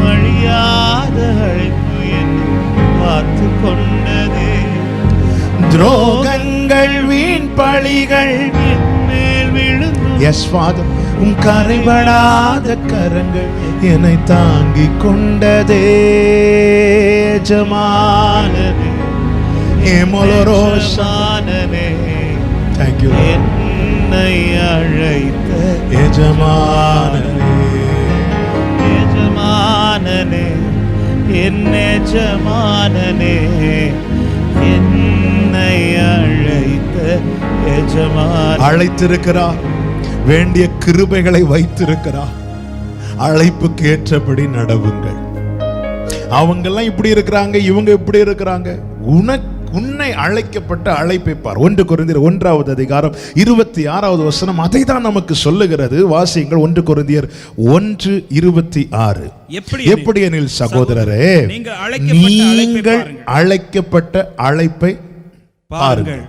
அழியாத அழைப்பு என்னை பார்த்து கொண்டதே. துரோகங்கள் வீண் பழிகள் என் மேல் விழுந்து எஸ் ஃபாதர் கரைபடாத கரங்கள் என்னை தாங்கிக் கொண்டதே. எஜமானனே, எஜமானனே, thank you என்னை அழைத்த எஜமானனே, எஜமானனே, என் எஜமானனே, என்னை அழைத்த எஜமானனே. அழைத்திருக்கிறார், வேண்டிய கிருபைகளை வைத்திருக்கிறார். அழைப்புக்கு ஏற்றபடி நடவுங்கள். அவங்கெல்லாம் இப்படி இருக்கிறாங்க, இவங்க இப்படி இருக்கிறாங்க. உன்னை அழைக்கப்பட்ட அழைப்பை பார். 1 கொரிந்தியர் 1வது அதிகாரம் 26வது வசனம் அதை தான் நமக்கு சொல்லுகிறது. வாசியுங்கள். 1 கொரிந்தியர் 1:26. எப்படி எனில் சகோதரரே, நீங்கள் அழைக்கப்பட்ட அழைப்பை பாருங்கள்.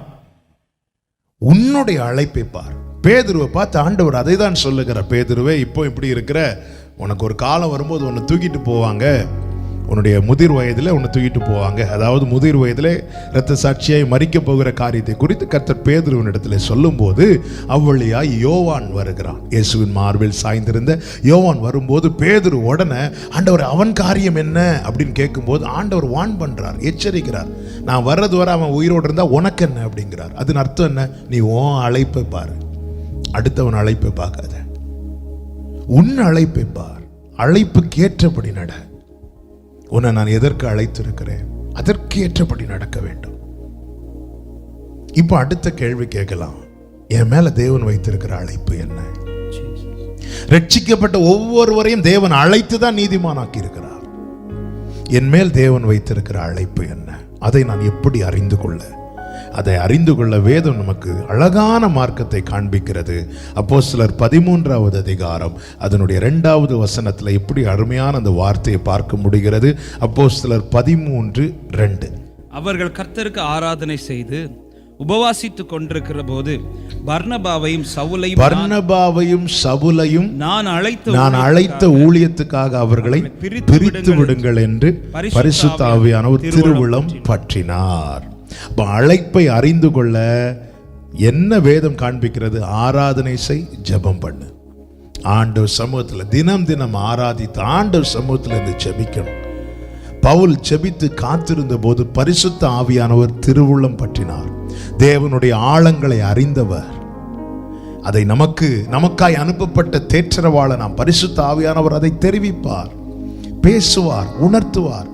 உன்னுடைய அழைப்பை பார். பேதுருவை பார்த்து ஆண்டவர் அதை தான் சொல்லுகிறார். பேதுருவே, இப்போ இப்படி இருக்கிற, உனக்கு ஒரு காலம் வரும்போது உன்னை தூக்கிட்டு போவாங்க. உன்னுடைய முதிர் வயதில் உன்னை தூக்கிட்டு போவாங்க. அதாவது முதிர் வயதில் இரத்த சாட்சியாய் மரிக்க போகிற காரியத்தை குறித்து கர்த்தர் பேதுருவினிடத்தில் சொல்லும்போது அவ்வழியாய் யோவான் வருகிறான். இயேசுவின் மார்பில் சாய்ந்திருந்த யோவான் வரும்போது பேதுரு உடனே, ஆண்டவர் அவன் காரியம் என்ன அப்படின்னு கேட்கும்போது ஆண்டவர் வான் பண்றார், எச்சரிக்கிறார். நான் வர்றது வர அவன் உயிரோடு இருந்தா உனக்கு என்ன அப்படிங்கிறார். அதன் அர்த்தம் என்ன? நீ உன் அழைப்பை பாரு, அடுத்தவன் அழைப்பை பார்க்காத. உன் அழைப்பை பார், அழைப்புக்கு ஏற்றபடி நட. உன்னை நான் எதற்கு அழைத்திருக்கிறேன், அதற்கு ஏற்றபடி நடக்க வேண்டும். இப்போ அடுத்த கேள்வி கேட்கலாம், என் மேல தேவன் வைத்திருக்கிற அழைப்பு என்ன? ரட்சிக்கப்பட்ட ஒவ்வொருவரையும் தேவன் அழைத்து தான் நீதிமானாக்கி இருக்கிறார். என் மேல் தேவன் வைத்திருக்கிற அழைப்பு என்ன? அதை நான் எப்படி அறிந்து கொள்ள? அதை அறிந்து கொள்ள வேதம் நமக்கு அழகான மார்க்கத்தை காண்பிக்கிறது. அப்போஸ்தலர் 13வது அதிகாரம் அதனுடைய 2வது வசனத்துல இப்படி அருமையான அந்த வார்த்தையை பார்க்க முடிகிறது. அப்போஸ்தலர் 13:2. அவர்கள் கர்த்தருக்கு ஆராதனை செய்து உபவாசித்துக் கொண்டிருக்கிற போது பர்னபாவையும் சவுலையும் நான் அழைத்த ஊழியத்துக்காக அவர்களை பிரித்து விடுங்கள் என்று பரிசுத்த ஆவியானவர் திருவுளம் பற்றினார். அழைப்பை அறிந்து கொள்ள என்ன வேதம் காண்பிக்கிறது? ஆராதனை செய், ஜெபம் பண்ணு, ஆண்டவர் சமூகத்தில் தினம் ஆராதித்து ஆண்டவர் சமூகத்தில் இருந்து ஜெபிக்கணும். பவுல் ஜெபித்து காத்திருந்த போது பரிசுத்த ஆவியானவர் திருவுளம் பற்றினார். தேவனுடைய ஆழங்களை அறிந்தவர். அதை நமக்காய் அனுப்பப்பட்ட தேற்றரவாள நாம் பரிசுத்த ஆவியானவர் அதை தெரிவிப்பார், பேசுவார், உணர்த்துவார்.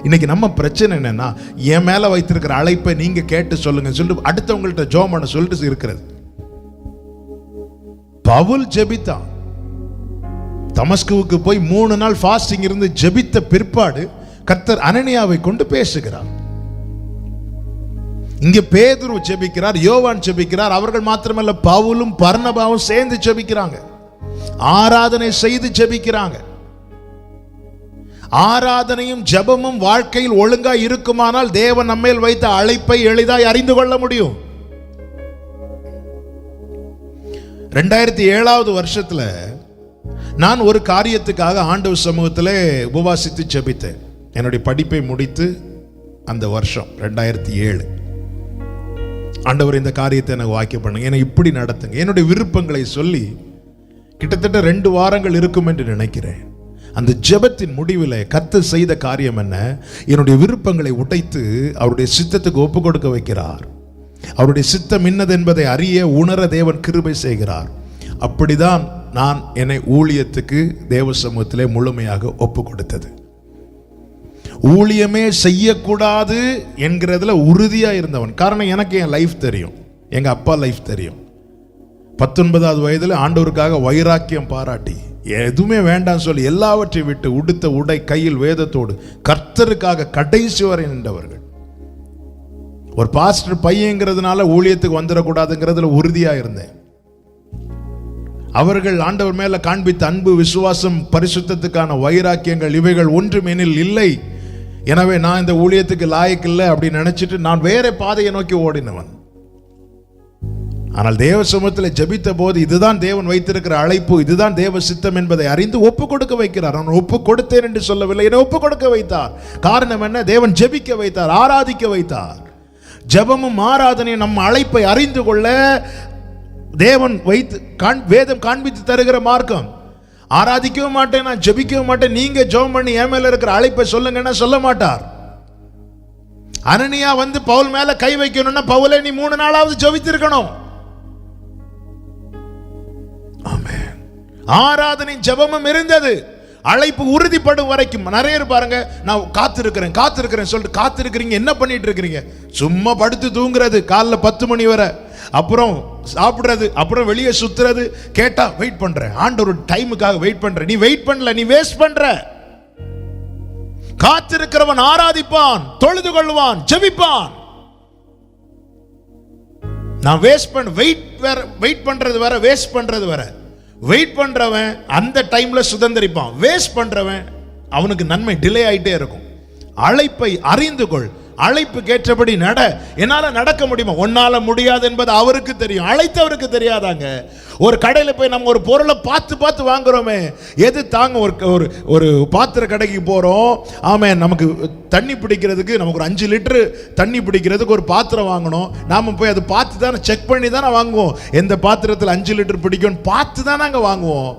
இன்னைக்கு நம்ம பிரச்சனை என்னன்னா, என் மேல வைத்திருக்கிற அழைப்பை நீங்க கேட்டு சொல்லுங்க சொல்லிட்டு அடுத்தவங்கள்ட்ட ஜெபம் பண்ண சொல்லிட்டு இருக்கிறது. பவுல் ஜெபித்தான். தமஸ்குவுக்கு போய் 3 நாள் ஃபாஸ்டிங் இருந்து ஜெபித்த பிற்பாடு கர்த்தர் அனனியாவை கொண்டு பேசுகிறார். இங்க பேதுரு ஜெபிக்கிறார், யோவான் ஜெபிக்கிறார். அவர்கள் மாத்திரமல்ல, பவுலும் பர்னபாவும் சேர்ந்து ஜெபிக்கிறாங்க, ஆராதனை செய்து ஜெபிக்கிறாங்க. ஆராதனையும் ஜெபமும் வாழ்க்கையில் ஒழுங்காய் இருக்குமானால் தேவன் நம்மேல் வைத்த அழைப்பை எளிதாய் அறிந்து கொள்ள முடியும். 2007வது வருஷத்துல நான் ஒரு காரியத்துக்காக ஆண்டவர் சமூகத்திலே உபவாசித்து ஜெபித்தேன். என்னுடைய படிப்பை முடித்து அந்த வருஷம் 2007, ஆண்டவர் இந்த காரியத்தை எனக்கு வாக்கியம் பண்ணுங்க, என்னை இப்படி நடத்துங்க, என்னுடைய விருப்பங்களை சொல்லி கிட்டத்தட்ட 2 வாரங்கள் இருக்கும் என்று நினைக்கிறேன். அந்த ஜெபத்தின் முடிவில் கர்த்தர் செய்த காரியம் என்ன? என்னுடைய விருப்பங்களை உடைத்து அவருடைய சித்தத்துக்கு ஒப்பு கொடுக்க வைக்கிறார். அவருடைய சித்தம் இன்னது என்பதை அறிய உணர தேவன் கிருபை செய்கிறார். அப்படிதான் நான் என்னை ஊழியத்துக்கு தேவ சமூகத்திலே முழுமையாக ஒப்பு கொடுத்தது. ஊழியமே செய்யக்கூடாது என்கிறதுல உறுதியா இருந்தவன். காரணம், எனக்கு என் லைஃப் தெரியும், எங்க அப்பா லைஃப் தெரியும். 19வது வயதில் ஆண்டவருக்காக வைராக்கியம் பாராட்டி எதுவுமே வேண்டாம் சொல்லி எல்லாவற்றையும் விட்டு உடுத்த உடை கையில் வேதத்தோடு கர்த்தருக்காக கடைசி வரை நின்றவர்கள். ஒரு பாஸ்டர் பையங்கிறதுனால ஊழியத்துக்கு வந்துடக்கூடாதுங்கிறதுல உறுதியா இருந்தேன். அவர்கள் ஆண்டவர் மேல காண்பித்த அன்பு, விசுவாசம், பரிசுத்தத்துக்கான வைராக்கியங்கள் இவைகள் ஒன்றும் என்னில் இல்லை. எனவே நான் இந்த ஊழியத்துக்கு லாயக்கு இல்லை அப்படின்னு நினைச்சிட்டு நான் வேற பாதையை நோக்கி ஓடினவன். ஆனால் தேவ சமூகத்தில் ஜெபித்த போது இதுதான் தேவன் வைத்திருக்கிற அழைப்பு, இதுதான் தேவ சித்தம் என்பதை அறிந்து ஒப்பு கொடுக்க வைக்கிறார். நான் ஒப்பு கொடுத்தேன் என்று சொல்லவில்லை, என்னை ஒப்பு கொடுக்க வைத்தார். காரணம் என்ன? தேவன் ஜெபிக்க வைத்தார், ஆராதிக்க வைத்தார். ஜெபமும் ஆராதனையும் நம்ம அழைப்பை அறிந்து கொள்ள தேவன் வைத்து வேதம் காண்பித்து தருகிற மார்க்கம். ஆராதிக்கவும் மாட்டேன், நான் ஜெபிக்கவும் மாட்டேன், நீங்க ஜெபம் பண்ணி என் மேல இருக்கிற அழைப்பை சொல்லுங்கன்னா சொல்ல மாட்டார். அனனியா வந்து பவுல் மேல கை வைக்கணும்னா பவுலே நீ 3 நாளாவது ஜெபித்திருக்கணும். ஆமென். ஆராதனை ஜெபமும் இருந்தது. அழைப்பு உறுதிப்படும் வரைக்கும் நிறைய பேர் பாருங்க, நான் காத்திருக்கிறேன் சொல்லிட்டு காத்திருக்கிறீங்க. என்ன பண்ணிட்டு இருக்கிறீங்க? சும்மா படுத்து தூங்குறது காலைல 10 மணி வரை, அப்புறம் சாப்பிடுறது, அப்புறம் வெளியே சுத்துறது. கேட்டா வெயிட் பண்றேன், ஆண்டவர் டைமுக்காக வெயிட் பண்றேன். நீ வெயிட் பண்ணல, நீ வேஸ்ட் பண்ற. காத்திருக்கிறவன் ஆராதிப்பான், தொழுது கொள்வான், ஜெபிப்பான். நான் வெயிட் பண்றது வேற, வேஸ்ட் பண்றது வேற. வெயிட் பண்றவன் அந்த டைம்ல சுதந்திரிப்பான், வேஸ்ட் பண்றவன் அவனுக்கு நன்மை டிலே ஆயிட்டே இருக்கும். அழைப்பை அறிந்து கொள், அழைப்பு கேட்டபடி நட. என்னால நடக்க முடியுமா? உன்னால முடியாது என்பது அவருக்கு தெரியும், அழைத்தவருக்கு தெரியாதாங்க. ஒரு கடையில போய் நம்ம ஒரு பொருளை பார்த்து வாங்குறோமே, எது தாங்க? ஒரு பாத்திர கடைக்கு போறோம், ஆமே, நமக்கு தண்ணி பிடிக்கிறதுக்கு நமக்கு ஒரு 5 லிட்டர் தண்ணி பிடிக்கிறதுக்கு ஒரு பாத்திரம் வாங்கணும். நாம போய் அதை பார்த்து தானே, செக் பண்ணி தானே வாங்குவோம். எந்த பாத்திரத்தில் 5 லிட்டர் பிடிக்கும்னு பார்த்து தானே அங்கே வாங்குவோம்.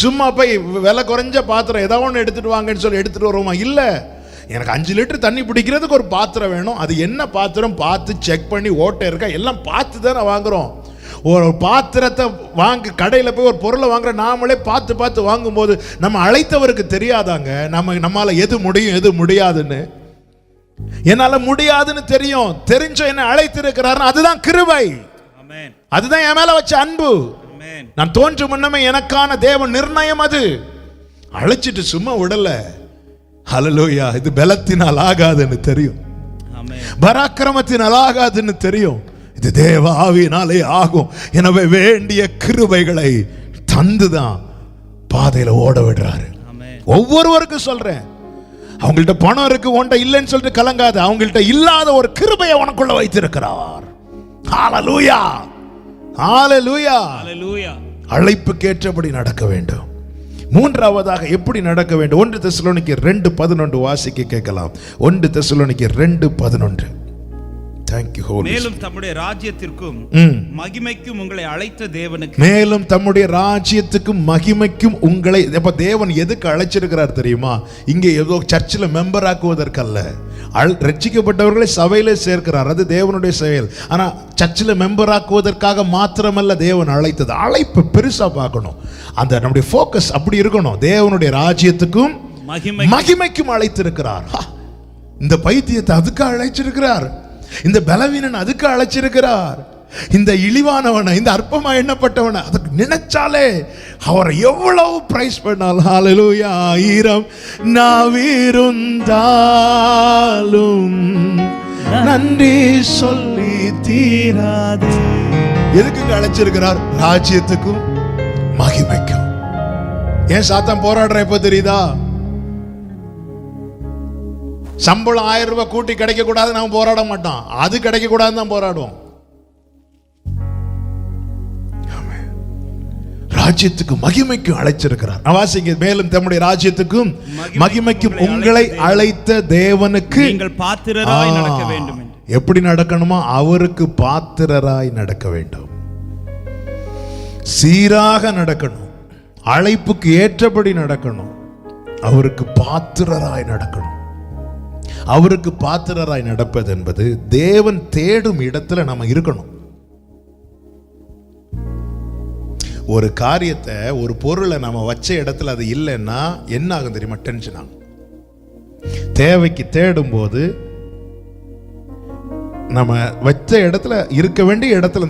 சும்மா போய் விலை குறைஞ்ச பாத்திரம் ஏதோ ஒன்று எடுத்துட்டு வாங்கன்னு சொல்லி எடுத்துட்டு வருவோமா? இல்லை, எனக்கு 5 லிட்டர் தண்ணி பிடிக்கிறதுக்கு ஒரு பாத்திரம் வேணும். அது என்ன பாத்திரம் பார்த்து செக் பண்ணி ஓட்டை இருக்கா எல்லாம் பார்த்து தானே வாங்குறோம். ஒரு பாத்திரத்தை கடையில் போய் ஒரு பொருளை வாங்குற நாமளே பார்த்து வாங்கும்போது நம்ம அழைத்தவருக்கு தெரியாதாங்க நம்மால எது முடியும் எது முடியாதுன்னு? என்னால முடியாதுன்னு தெரிஞ்ச என்ன அழைத்திருக்கிறார். அதுதான் கிருபை, அதுதான் என் மேல வச்ச அன்பு. நான் தோன்றும் முன்னமே எனக்கான தேவ நிர்ணயம். அது அழைச்சிட்டு சும்மா விடல. ஹல்லேலூயா. இது பலத்தினால் ஆகாதுன்னு தெரியும், பராக்கிரமத்தினால் ஆகாதுன்னு தெரியும், இது தேவ ஆவியினாலே ஆகும். எனவே வேண்டிய கிருபைகளை தந்துதான் பாதையில ஓட விடுறாரு. ஒவ்வொருவருக்கும் சொல்றேன், அவங்கள்ட்ட பணம் இருக்கு, உன்கிட்ட இல்லைன்னு சொல்லிட்டு கலங்காது. அவங்கள்ட்ட இல்லாத ஒரு கிருபையை உனக்குள்ள வைத்திருக்கிறார். ஹல்லேலூயா, ஹல்லேலூயா, ஹல்லேலூயா. அழைப்புக்கேற்றபடி நடக்க வேண்டும். மூன்றாவதாக எப்படி நடக்க வேண்டும்? 1 தெசலோனிக்கேயர் 2:11 வாசிக்க கேட்கலாம். 1 தெசலோனிக்கேயர் 2:11. Thank you Holy. மேலும் தம்முடைய ராஜ்யத்திற்கும் மகிமைக்கும் உங்களை அழைத்த தேவனுக்கு, மேலும் தம்முடைய ராஜ்யத்துக்கும் மகிமைக்கும் உங்களை, அப்ப தேவன் எதுக்கு அழைச்சிருக்கிறார் தெரியுமா? இங்கே ஏதோ சர்ச்சில் மெம்பர் ஆக்குவதற்கல்ல. ரட்சிக்கப்பட்டவர்களை சபையிலே சேர்க்கிறார், அது தேவனுடைய செயல். ஆனா சர்ச்சில் மெம்பர் ஆக்குவதற்காக மாத்திரமல்ல தேவன் அழைத்தது. அழைப்பு பெருசா பார்க்கணும், அந்த நம்முடைய ஃபோக்கஸ் அப்படி இருக்கணும். தேவனுடைய ராஜ்யத்துக்கும் மகிமைக்கும் அழைத்திருக்கிறார். இந்த பைத்தியத்தை அதுக்கு அழைச்சிருக்கிறார், இந்த பலவீனன் அதுக்கு அழைச்சிருக்கிறார், இந்த இழிவானவனை, இந்த அற்பமா எண்ணப்பட்டவனை அதுக்கு நினைச்சாலே அவரை எவ்வளவு பிரைஸ் பண்ணாலும் ஹல்லேலூயா. 1000 நாவிருந்தாலும் நன்றி சொல்லி தீராது. எதுக்கு அழைச்சிருக்கிறார்? ராஜ்யத்துக்கும் மகிமைக்கும். ஏன் சாத்தான் போராடுற எப்ப தெரியுதா? சம்பளம் 1000 ரூபாய் கூட்டி கிடைக்க கூடாது நாம போராட மாட்டோம், அது கிடைக்க கூடாதுன்னு தான் போராடுவோம். ராஜ்யத்துக்கு மகிமைக்கும் அழைச்சிருக்கிறார். வாசிங்க மேலும், தம்முடைய ராஜ்யத்துக்கும் மகிமைக்கும் உங்களை அழைத்த தேவனுக்கு நீங்கள் பாத்திரராய் நடக்க வேண்டும். எப்படி நடக்கணுமா? அவருக்கு பாத்திரராய் நடக்க வேண்டும், சீராக நடக்கணும், அழைப்புக்கு ஏற்றபடி நடக்கணும், அவருக்கு பாத்திரராய் நடக்கணும். அவருக்கு பாத்திரராய் நடப்பது என்பது தேவன் தேடும் இடத்துல நம்ம இருக்கணும். ஒரு காரியத்தை, ஒரு பொருளை நம்ம வச்ச இடத்துல அது இல்லைன்னா என்ன ஆகும் தெரியுமா? டென்ஷன் ஆகும். தேவைக்கு தேடும் போது நம்ம வச்ச இடத்துல, இருக்க வேண்டிய இடத்துல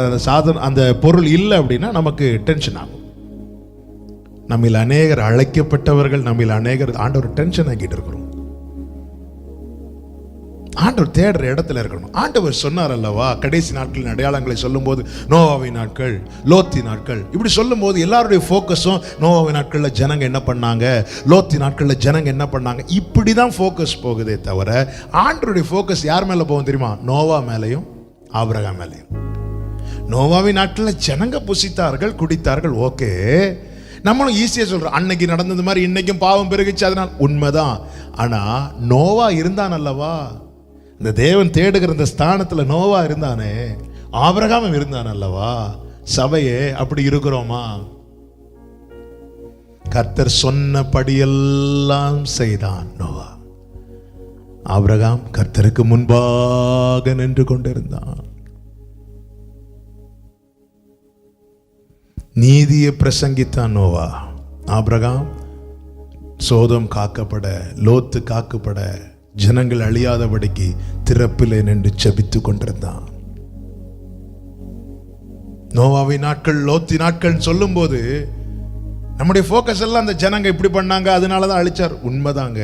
அந்த சாதனம், அந்த பொருள் இல்லை அப்படின்னா நமக்கு டென்ஷன் ஆகும். நம்மில் அநேகர் அழைக்கப்பட்டவர்கள், நம்மில் அநேகர் ஆண்டவர் டென்ஷன் ஆகிட்டு இருக்கிறோம். ஆண்டவர் தேடுற இடத்துல இருக்கணும். ஆண்டவர் சொன்னார் அல்லவா, கடைசி நாட்களின் அடையாளங்களை சொல்லும் போது நோவாவின் நாட்கள், லோத்தி நாட்கள், இப்படி சொல்லும் போது எல்லாருடைய ஃபோக்கஸும் நோவாவின் நாட்களில் ஜனங்க என்ன பண்ணாங்க, லோத்தி நாட்களில் ஜனங்க என்ன பண்ணாங்க, இப்படி தான் ஃபோக்கஸ் போகுதே தவிர ஆண்டவருடைய ஃபோக்கஸ் யார் மேலே போகும் தெரியுமா? நோவா மேலேயும் ஆபிரகாம் மேலேயும். நோவாவின் நாட்களில் ஜனங்க புசித்தார்கள், குடித்தார்கள், ஓகே. நம்மளும் ஈஸியாக சொல்கிறோம், அன்னைக்கு நடந்தது மாதிரி இன்னைக்கும் பாவம் பெருகிச்சு, அதனால் உண்மைதான். ஆனால் நோவா இருந்தான் அல்லவா, இந்த தேவன் தேடுகிற இந்த ஸ்தானத்தில் நோவா இருந்தானே, ஆபிரகாம் இருந்தான் அல்லவா. சபையே அப்படி இருக்கிறோமா? கர்த்தர் சொன்னபடியெல்லாம் செய்தான் நோவா. ஆபிரகாம் கர்த்தருக்கு முன்பாக நின்று கொண்டிருந்தான். நீதியை பிரசங்கித்தான் நோவா. ஆபிரகாம் சோதம் காக்கப்பட, லோத்து காக்கப்பட, ஜனங்கள் அழியாதபடிக்கு திறப்பிலே நின்று ஜெபித்து கொண்டிருந்தான். நோவாவின் நாட்கள், லோத்தி நாட்கள் சொல்லும் போது நம்முடைய ஃபோக்கஸ் எல்லாம் அந்த ஜனங்க இப்படி பண்ணாங்க, அதனாலதான் அழிச்சார், உண்மைதாங்க.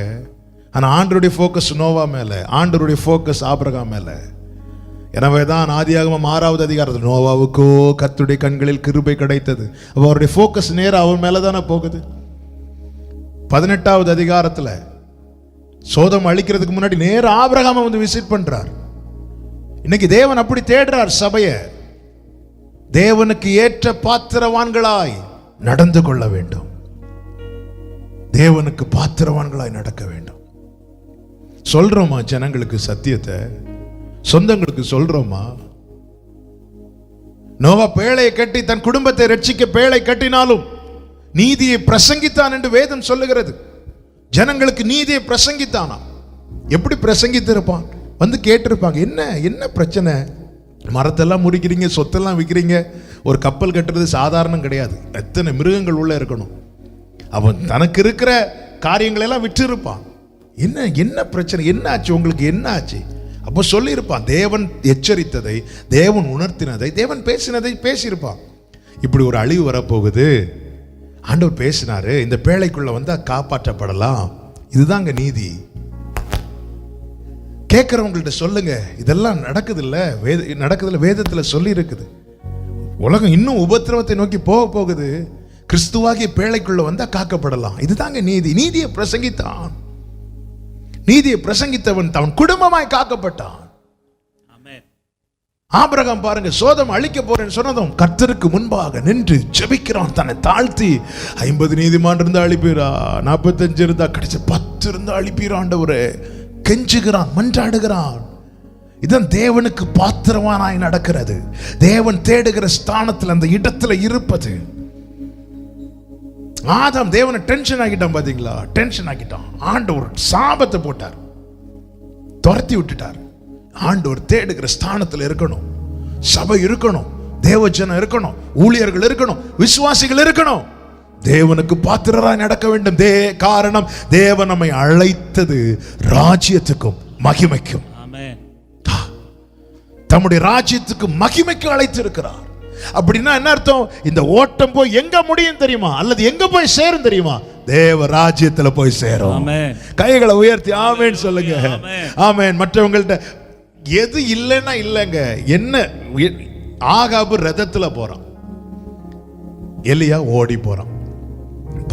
ஆனா ஆண்டவருடைய ஃபோக்கஸ் நோவா மேல, ஆண்டவருடைய ஃபோக்கஸ் ஆபிரகாம் மேல. எனவேதான் ஆதியாகமம் 6வது அதிகாரத்தில் நோவாவுக்கோ கர்த்தருடைய கண்களில் கிருபை கிடைத்தது. அவருடைய ஃபோக்கஸ் நேரா அவன் மேலதானே போகுது. 18வது அதிகாரத்தில் சோதம் அழிக்கிறதுக்கு முன்னாடி நேர ஆபிரகாமை வந்து விசிட் பண்றார். இன்னைக்கு தேவன் அப்படி தேடுறார் சபையை. தேவனுக்கு ஏற்ற பாத்திரவான்களாய் நடந்து கொள்ள வேண்டும், தேவனுக்கு பாத்திரவான்களாய் நடக்க வேண்டும். சொல்றோமா ஜனங்களுக்கு சத்தியத்தை? சொந்தங்களுக்கு சொல்றோமா? நோவா பேழையை கட்டி தன் குடும்பத்தை ரட்சிக்க பேழை கட்டினாலும் நீதியை பிரசங்கித்தான் என்று வேதம் சொல்லுகிறது. ஜனங்களுக்கு நீதியை பிரசங்கித்தானா? எப்படி பிரசங்கித்திருப்பான்? வந்து கேட்டிருப்பாங்க, என்ன என்ன பிரச்சனை, மரத்தெல்லாம் முறிக்கிறீங்க, சொத்தெல்லாம் விற்கிறீங்க. ஒரு கப்பல் கட்டுறது சாதாரணம் கிடையாது, எத்தனை மிருகங்கள் உள்ள இருக்கணும். அவன் தனக்கு இருக்கிற காரியங்களெல்லாம் விட்டு இருப்பான். என்ன என்ன பிரச்சனை, என்ன ஆச்சு உங்களுக்கு, என்ன ஆச்சு? அப்போ சொல்லியிருப்பான். தேவன் எச்சரித்ததை, தேவன் உணர்த்தினதை, தேவன் பேசினதை பேசியிருப்பான். இப்படி ஒரு அழிவு வரப்போகுது, ஆண்டவர் பேசினாரு, இந்த பேழைக்குள்ள வந்தா காப்பாற்றப்படலாம், இதுதாங்க நீதி. கேட்கிறவங்கள்ட்ட சொல்லுங்க, இதெல்லாம் நடக்குது இல்ல, நடக்குதுல, வேதத்துல சொல்லி இருக்குது. உலகம் இன்னும் உபத்திரவத்தை நோக்கி போக போகுது, கிறிஸ்துவாகிய பேழைக்குள்ள வந்தா காக்கப்படலாம், இதுதாங்க நீதி. நீதியை பிரசங்கித்தான். நீதியை பிரசங்கித்தவன் தன் குடும்பமாய் காக்கப்பட்டான். ஆபிரகாம் பாருங்க, சோதம் அழிக்க போறேன்னு சொன்னதும் கர்த்தருக்கு முன்பாக நின்று ஜெபிக்கிறான், தன்னை தாழ்த்தி. 50 நீதிமான் இருந்தா அழிப்பீரா, 45 இருந்தா, கடைசி 10 இருந்தா அழிப்பீரா ஆண்டவரே, கெஞ்சுகிறான், மன்றாடுகிறான். இதன் தேவனுக்கு பாத்திரவானாய் நடக்கிறது. தேவன் தேடுகிற ஸ்தானத்தில் அந்த இடத்துல இருப்பது. ஆதாம் தேவனை டென்ஷன் ஆகிட்டான், பாத்தீங்களா? டென்ஷன் ஆகிட்டான். ஆண்டவர் சாபத்தை போட்டார், துரத்தி விட்டுட்டார். ஆண்டவர் தேடுகிற ஸ்தானத்தில் இருக்கணும், சபை இருக்கணும், தேவஜனம் இருக்கணும், ஊழியர்கள் இருக்கணும், விசுவாசிகள் இருக்கணும். தேவனுக்கு பாத்திரராய் நடக்க வேண்டும். காரணம், தேவன் நம்மை அழைத்தது ராஜ்யத்துக்கும் மகிமைக்கும், தம்முடைய ராஜ்யத்துக்கு மகிமைக்கு அழைத்திருக்கிறார். அப்படின்னா என்ன அர்த்தம்? இந்த ஓட்டம் போய் எங்க முடியும் தெரியுமா? அல்லது எங்க போய் சேரும் தெரியுமா? தேவ ராஜ்யத்துல போய் சேரும். கைகளை உயர்த்தி ஆமென் சொல்லுங்க. ஆமென். மற்றவங்கள்ட்ட எது இல்லைன்னா இல்லைங்க. என்ன, ஆகாபு ரதத்துல போறான், எலியா ஓடி போறான்.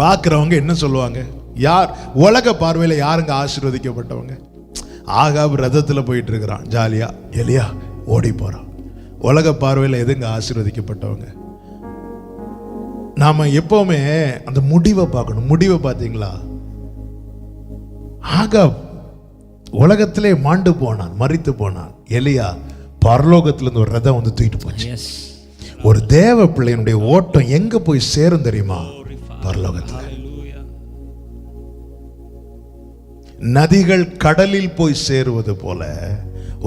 பார்க்கிறவங்க என்ன சொல்லுவாங்க? யார் உலக பார்வையில யாருங்க ஆசீர்வதிக்கப்பட்டவங்க? ஆகாபு ரதத்துல போயிட்டு இருக்கிறான் ஜாலியா, எலியா ஓடி போறான். உலக பார்வையில் எதுங்க ஆசீர்வதிக்கப்பட்டவங்க? நாம எப்பவுமே அந்த முடிவை பார்க்கணும். முடிவை பார்த்தீங்களா? ஆகாப் உலகத்திலே மாண்டு போனான், மரித்து போனான். எலியா பரலோகத்திலிருந்து ஒரு ரதம் வந்து தூக்கிட்டு போச்சு. ஒரு தேவ பிள்ளையினுடைய ஓட்டம் எங்க போய் சேரும் தெரியுமா? பரலோகத்தில். நதிகள் கடலில் போய் சேருவது போல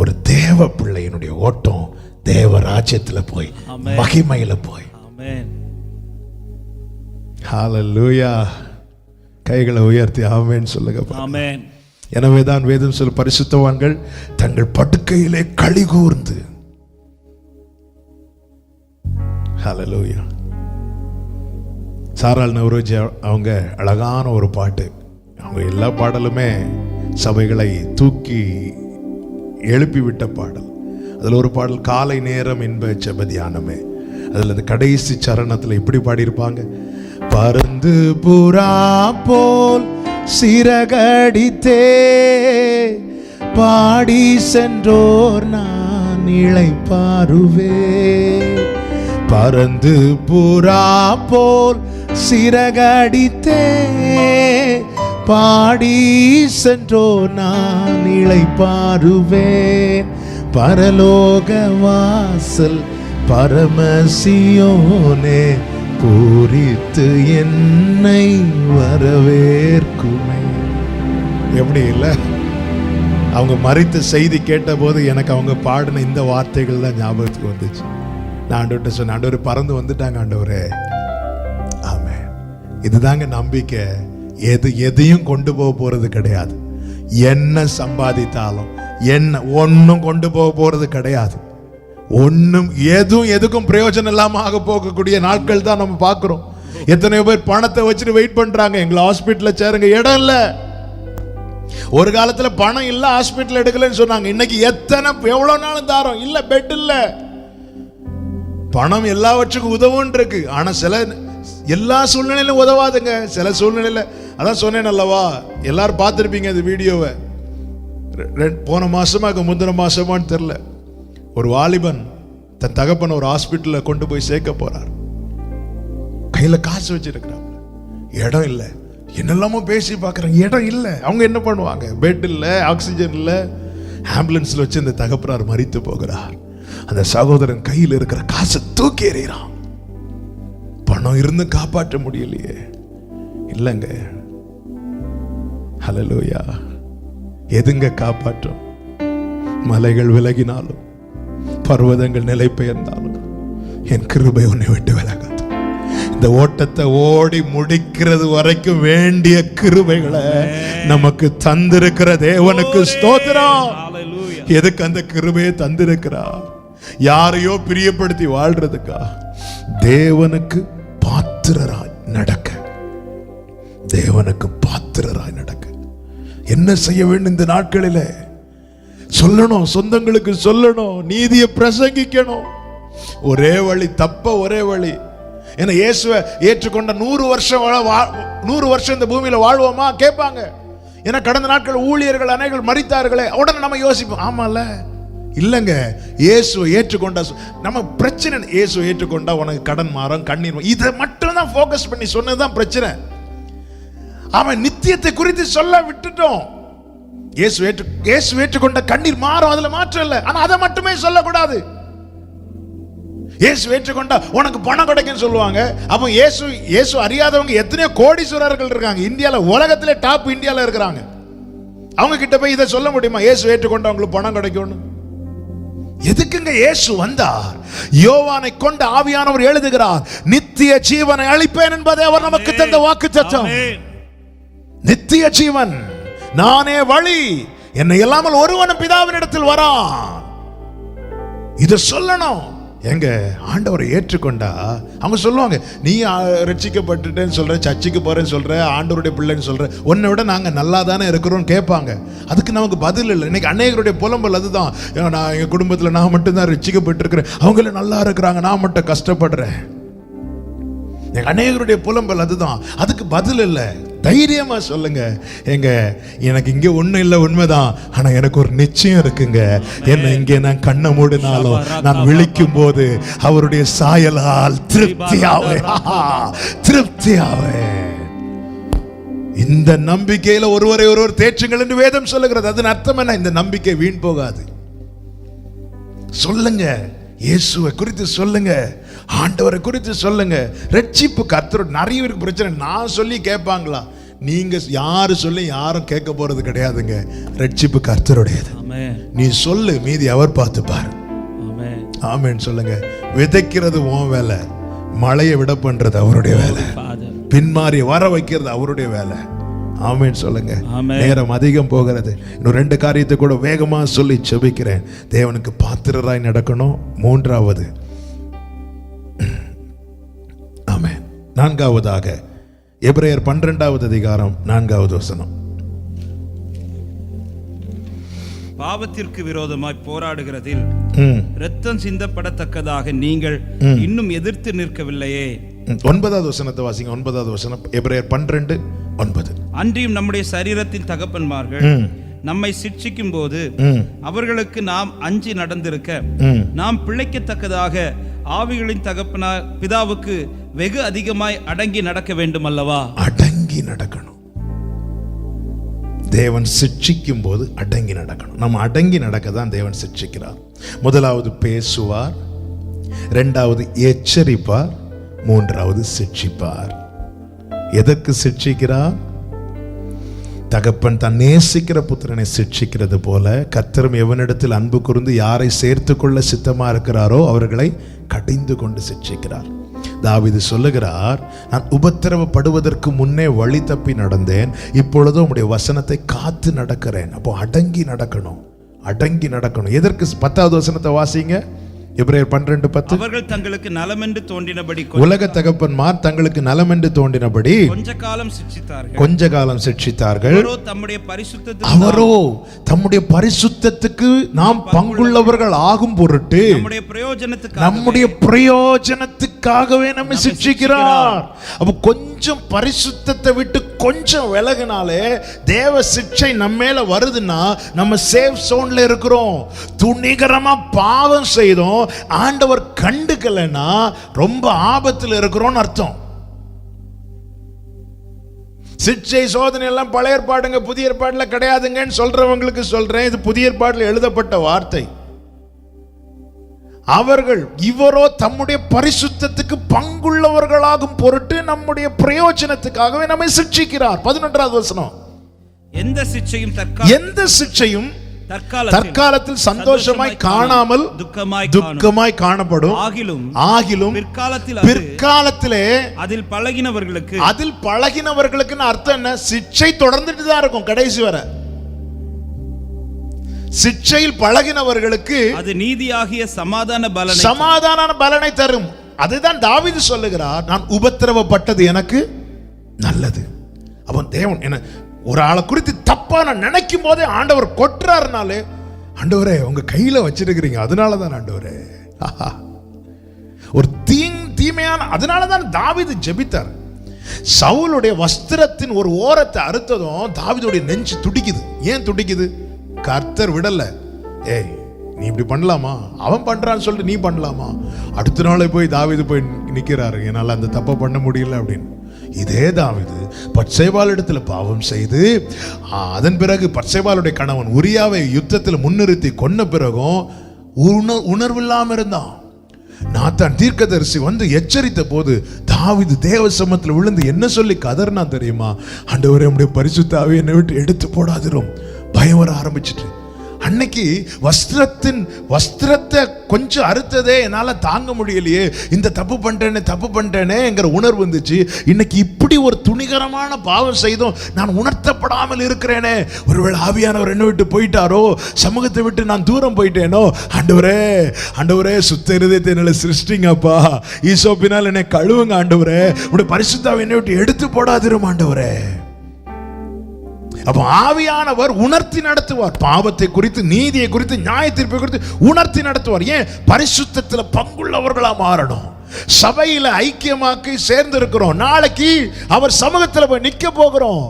ஒரு தேவ பிள்ளையினுடைய ஓட்டம் தேவ ராஜ்யத்துல போய் மகிமையில போய். ஹல்லேலூயா. கைகளை உயர்த்தி ஆமென் சொல்லுங்க. ஆமென். எனவேதான் வேதம் சொல்ல, பரிசுத்தவான்கள் தங்கள் படுக்கையிலே களி கூர்ந்து. ஹல்லேலூயா. சாரால் நவரோஜி அவங்க அழகான ஒரு பாட்டு. அவங்க எல்லா பாடலுமே சபைகளை தூக்கி எழுப்பி விட்ட பாடல். அதில் ஒரு பாடல் காலை நேரம் என்ப செபதியானமே. அதில் அந்த கடைசி சரணத்தில் இப்படி பாடியிருப்பாங்க: பறந்து புறா போல் சிறகடித்தே பாடி சென்றோர் நான் இளைப்பாறுவே. பறந்து புறா போல் சிறகடித்தே பாடி சென்றோர் நான் இளைப்பாறுவேன். பரலோக வாசல் பரமசியோனே பூரித்து என்னை வரவேற்குமே. எப்படி இல்லை? அவங்க மரித்த செய்தி கேட்ட போது எனக்கு அவங்க பாடின இந்த வார்த்தைகள் தான் ஞாபகத்துக்கு வந்துச்சு. நான் ஆண்டவர்கிட்ட சொன்னேன், ஆண்டவர் பறந்து வந்துட்டாங்க ஆண்டவரே. ஆமென். இதுதாங்க நம்பிக்கை. எதையும் கொண்டு போக போறது கிடையாது. என்ன சம்பாதித்தாலும் என்ன ஒன்னும் கொண்டு போக போறது கிடையாது. ஒன்னும் எதுக்கும் பிரயோஜனம் இல்லாம ஆக போகக்கூடிய நாட்கள் தான் நம்ம பார்க்கிறோம். எத்தனையோ பேர் பணத்தை வச்சுட்டு வெயிட் பண்றாங்க, எங்களை ஹாஸ்பிட்டல்ல சேருங்க, இடம் இல்ல. ஒரு காலத்துல பணம் இல்ல, ஹாஸ்பிட்டல் எடுக்கலன்னு சொன்னாங்க. இன்னைக்கு எவ்வளவு நாளும் தாரோம் இல்ல, பெட் இல்ல. பணம் எல்லாவற்றுக்கும் உதவும் இருக்கு. ஆனா எல்லா சூழ்நிலையிலும் உதவாதுங்க. சில சூழ்நிலையில, அதான் சொன்னேன் அல்லவா, எல்லாரும் பார்த்திருப்பீங்க இந்த வீடியோவை. போன மாசமா முந்தின மாசமான்னு தெரியல, ஒரு வாலிபன் தன் தகப்பன் ஒரு ஹாஸ்பிட்டல்ல கொண்டு போய் சேர்க்க போறார். கையில காசு வச்சிருக்கிறாங்க, இடம் இல்ல. என்னெல்லாமோ பேசி பார்க்கறாங்க, இடம் இல்ல. அவங்க என்ன பண்ணுவாங்க? பெட் இல்ல, ஆக்சிஜன் இல்ல. ஆம்புலன்ஸ்ல வச்சு இந்த தகப்பனார் மரித்து போகிறார். அந்த சகோதரன் கையில் இருக்கிற காசை தூக்கி எறிகிறான். பணம் இருந்து காப்பாற்ற முடியலையே. இல்லங்க, ஹல்லேலூயா. எதுங்க காப்பாற்றும்? மலைகள் விலகினாலும் பர்வதங்கள் நிலை பெயர்ந்தாலும் என் கிருபை உன்னை விட்டு விலகாது. இந்த ஓட்டத்தை ஓடி முடிக்கிறது வரைக்கும் வேண்டிய கிருபைகளை நமக்கு தந்திருக்கிற தேவனுக்கு ஸ்தோத்திரம். எதுக்கு அந்த கிருபையை தந்திருக்கிறார்? யாரையோ பிரியப்படுத்தி வாழ்றதுக்கா? தேவனுக்கு பாத்திரராய் நடக்க. தேவனுக்கு பாத்திரராய் நடக்க என்ன செய்ய வேண்டும்? இந்த நாட்களில் சொல்லணும், சொந்தங்களுக்கு சொல்லணும், நீதியை பிரசங்கிக்கணும். ஒரே வழி, தப்ப ஒரே வழி. ஏன்னா இயேசுவை ஏற்றுக்கொண்ட 100 வருஷம் இந்த பூமியில வாழ்வோமா கேட்பாங்க. ஏன்னா கடந்த நாட்கள் ஊழியர்கள் அனைவர்கள் மரித்தார்களே. உடனே நம்ம யோசிப்போம், ஆமால. இல்லங்க, இயேசுவை ஏற்றுக்கொண்டா நம்ம பிரச்சனை. இயேசுவை ஏற்றுக்கொண்டா உனக்கு கடன் மாறும், கண்ணீர், இதை மட்டும் தான் போக்கஸ் பண்ணி சொன்னதுதான் பிரச்சனை. அவன் நித்தியத்தை குறித்து சொல்ல விட்டுட்டோம். இயேசு ஏற்றுக்கொண்ட கண்ணீர் மாறும், அதுல மாற்றம் இல்லை. ஆனா அதை மட்டுமே சொல்லக்கூடாது. இயேசு ஏற்றுக்கொண்டா உனக்கு பணம் கிடைக்குன்னு சொல்லுவாங்க. அப்போ இயேசு அறியாதவங்க எத்தனையோ கோடீஸ்வரர்கள் இருக்காங்க இந்தியால, உலகத்திலே டாப் இந்தியால இருக்கிறாங்க. அவங்க கிட்ட போய் இதை சொல்ல முடியுமா? இயேசு ஏற்றுக்கொண்டா உங்களுக்கு பணம் கிடைக்கும்னு? எதுக்குங்க இயேசு வந்தார்? யோவானை கொண்ட ஆவியானவர் எழுதுகிறார், நித்திய ஜீவனை அளிப்பேன் என்பதை அவர் நமக்கு தந்த வாக்குத்தத்தம். நித்திய ஜீவன், நானே வழி, என்னை இல்லாமல் ஒருவனும் பிதாவினிடத்தில் வரான். இத சொல்லணும். எங்க ஆண்டவரை ஏற்றுக்கொண்டா அவங்க சொல்லுவாங்க, நீ ரட்சிக்கப்பட்டுட்டேன்னு சொல்ற, சர்ச்சுக்கு போறேன்னு சொல்ற, ஆண்டவருடைய பிள்ளைன்னு சொல்ற, உன்னை விட நாங்க நல்லா தானே இருக்கிறோம் கேட்பாங்க. அதுக்கு நமக்கு பதில் இல்லை. இன்னைக்கு அநேகருடைய புலம்பல் அதுதான், நான் எங்க குடும்பத்துல நான் மட்டும்தான் ரட்சிக்கப்பட்டிருக்கிறேன், அவங்கள நல்லா இருக்கிறாங்க, நான் மட்டும் கஷ்டப்படுறேன். அநேகருடைய புலம்பல் அதுதான். அதுக்கு பதில் இல்லை. தைரியமா சொல்லுங்க, எங்க எனக்கு இங்க ஒண்ணும் இல்லை, உண்மைதான், ஆனா எனக்கு ஒரு நிச்சயம் இருக்குங்க. என்ன இங்கே நான் கண்ணை மூடினாலும் நான் விழிக்கும் போது அவருடைய சாயலால் திருப்தியாவே திருப்தியாவே. இந்த நம்பிக்கையில ஒருவரை ஒருவர் தேற்றுங்கள் என்று வேதம் சொல்லுகிறது. அதன் அர்த்தம் என்ன? இந்த நம்பிக்கை வீண் போகாது. சொல்லுங்க, இயேசுவை குறித்து சொல்லுங்க, ஆண்டவரை குறித்து சொல்லுங்க. ரட்சிப்பு கர்த்தர். நிறைய பேருக்கு பிரச்சனை, நான் சொல்லி கேட்பாங்களா? நீங்க யாரு சொல்லி யாரும் கேட்க போறது கிடையாதுங்க. ரட்சிப்பு கர்த்தருடையது. நீ சொல்லு, மீதி அவர் பார்த்துப்பார். ஆமென் சொல்லுங்க. விதைக்கிறது உன் வேலை, மழையை விட பண்றது அவருடைய வேலை, பின்மாறி வர வைக்கிறது அவருடைய வேலை. ஆமென் சொல்லுங்க. நேரம் அதிகம் போகிறது. இன்னும் 2 காரியத்தை கூட வேகமா சொல்லி செபிக்கிறேன். தேவனுக்கு பாத்திரராய் நடக்கணும். 3வது, ஆமென். 4வதாக எபிரேயர் 12வது அதிகாரம் 4வது வசனம். பாவத்திற்கு விரோதமாய் போராடுகிறதில் இரத்தம் சிந்தப்படத்தக்கதாக நீங்கள் இன்னும் எதிர்த்து நிற்கவில்லையே. 9வது வசனத்தை வாசிங்க. 9வது வசனம், எபிரேயர் 12:9. அன்றியும் நம்முடைய சரீரத்தின் தகப்பன்மார்கள் நம்மை சிட்சிக்கும் போது அவர்களுக்கு நாம் அஞ்சி நடந்திருக்க, நாம் பிழைக்கத்தக்கதாக ஆவிகளின் தகப்பனா பிதாவுக்கு வெகு அதிகமாய் அடங்கி நடக்க வேண்டும் அல்லவா? அடங்கி நடக்கணும். தேவன் சிட்சிக்கும் போது அடங்கி நடக்கணும். நம்ம அடங்கி நடக்க தான் தேவன் சிட்சிக்கிறார். முதலாவது பேசுவார், 2வது எச்சரிப்பார், 3வது சிட்சிப்பார். எதற்கு சிட்சிக்கிறார்? தகப்பன் தன் நேசிக்கிற புத்திரனை சிட்சிக்கிறது போல கர்த்தரும் எவனிடத்தில் அன்பு கூர்ந்து யாரை சேர்த்து கொள்ள சித்தமா இருக்கிறாரோ அவர்களை கடிந்து கொண்டு சிட்சிக்கிறார். தாவீது சொல்லுகிறார், நான் உபத்திரவப்படுவதற்கு முன்னே வழி தப்பி நடந்தேன், இப்பொழுதும் உம்முடைய வசனத்தை காத்து நடக்கிறேன். அப்போ அடங்கி நடக்கணும், அடங்கி நடக்கணும். எதற்கு? 10வது வசனத்தை வாசிங்க. எபிரேயர் 12:10. அவர்கள் தங்களுக்கு நலமென்று தோன்றினபடி, உலக தகப்பன்மார் தங்களுக்கு நலமென்று தோன்றினபடி கொஞ்ச காலம் சிட்சித்தார்கள். கொஞ்ச காலம் சிட்சித்தார்கள். அவரோ தம்முடைய பரிசுத்தத்துக்கு நாம் பங்குள்ளவர்கள் ஆகும் பொருட்டு நம்முடைய பிரயோஜனத்துக்காகவே நம்மை சிட்சிக்கிறார். அப்ப கொஞ்சம் பரிசுத்தத்தை விட்டு கொஞ்சம் விலகினாலே தேவ சிட்சை நம்ம மேல வருதுன்னா நம்ம சேஃப் சோன்ல இருக்கிறோம். துணிகரமா பாவம் செய்தோம், ஆண்டவர் கண்டுக்கலன்னா ரொம்ப ஆபத்தில் இருக்கிறோம் அர்த்தம். சிட்சை சோதனை எல்லாம் பழைய ஏற்பாடுங்க, புதிய ஏற்பாடுல கிடையாதுங்கன்னு சொல்றவங்களுக்கு சொல்றேன், இது புதிய ஏற்பாடுல எழுதப்பட்ட வார்த்தை. அவர்கள் இவரோ தம்முடைய பரிசுத்தத்துக்கு பங்குள்ளவர்களாகும் பொருட்டு நம்முடைய பிரயோஜனத்துக்காகவே நம்மை சிட்சிக்கிறார். 11வது வசனம். எந்த சிட்சையும் தற்காலத்தில் சந்தோஷமாய் காணாமல் துக்கமாய் காணப்படும். ஆகிலும் பிற்காலத்திலே அதில் பழகினவர்களுக்கு அர்த்தம் என்ன? சிட்சை தொடர்ந்துட்டு தான் இருக்கும் கடைசி வரை. சிட்சையில் பழகினவர்களுக்கு அது நீதியாகிய சமாதான பலனை தரும். அதுதான் தாவீது சொல்லுகிறார், நான் உபத்திரவப்பட்டது எனக்கு நல்லது. அவன் தேவன் என்ன ஒரு ஆளை குறித்து தப்பா நான் நினைக்கும் போதே ஆண்டவர் கொட்டுறாருனாலே, ஆண்டவரே உங்க கையில வச்சிருக்கிறீங்க, அதனாலதான் ஆண்டவரே ஒரு தீமையான, அதனாலதான் தாவீது ஜெபித்தார். சவுலுடைய வஸ்திரத்தின் ஒரு ஓரத்தை அறுத்ததும் தாவீதுடைய நெஞ்சு துடிக்குது. ஏன் துடிக்குது? கர்த்தர் விடல. ஏய் நீ இப்படி பண்ணலாமா, அவன் பண்றான்னு சொல்லிட்டு நீ பண்ணலாமா? அடுத்த நாளே போய் தாவீது போய் நிக்கிறாரு, என்னால அந்த தப்பை பண்ண முடியல அப்படின்னு. இதே தாவீது பத்சேபாள் இடத்துல பாவம் செய்து அதன் பிறகு பத்சேபாளுடைய கணவன் உரியாவை யுத்தத்தில் முன்னிறுத்தி கொன்ன பிறகும் உணர்வில்லாம இருந்தான். நாத்தான் தீர்க்கதரிசி வந்து எச்சரித்த போது தாவீது தேவ சமூகத்தில் விழுந்து என்ன சொல்லி கதறினா தெரியுமா? ஆண்டவரே உம்முடைய பரிசுத்த ஆவியை என்னை விட்டு எடுத்து போடாதிரும். பயம் வர ஆரம்பிச்சிட்டு, அன்னைக்கு வஸ்திரத்தை கொஞ்சம் அறுத்ததே என்னால தாங்க முடியலையே, இந்த தப்பு பண்ணிட்டேனேங்கிற உணர்வு வந்துச்சு. இன்னைக்கு இப்படி ஒரு துணிகரமான பாவம் செய்தும் நான் உணர்த்தப்படாமல் இருக்கிறேனே, ஒருவேளை ஆவியானவர் என்ன விட்டு போயிட்டாரோ, சமூகத்தை விட்டு நான் தூரம் போயிட்டேனோ, ஆண்டவரே சுத்த இருதயத்தை என்னால சிருஷ்டிங்கப்பா, ஈசோப்பினால் என்னை கழுவுங்க ஆண்டவரே, உடைய பரிசுத்தாவை என்னை விட்டு எடுத்து போடாதிரும் ஆண்டவரே. அப்ப ஆவியானவர் உணர்த்தி நடத்துவார், பாவத்தை குறித்து, நீதியை குறித்து, நியாய தீர்ப்பை குறித்து உணர்த்தி நடத்துவார். ஏன்? பரிசுத்தத்துல பங்குள்ளவர்களா மாறணும். சபையில ஐக்கியமாக்கி சேர்ந்து இருக்கிறோம், நாளைக்கு அவர் சமூகத்தில் போய் நிக்க போகிறோம்.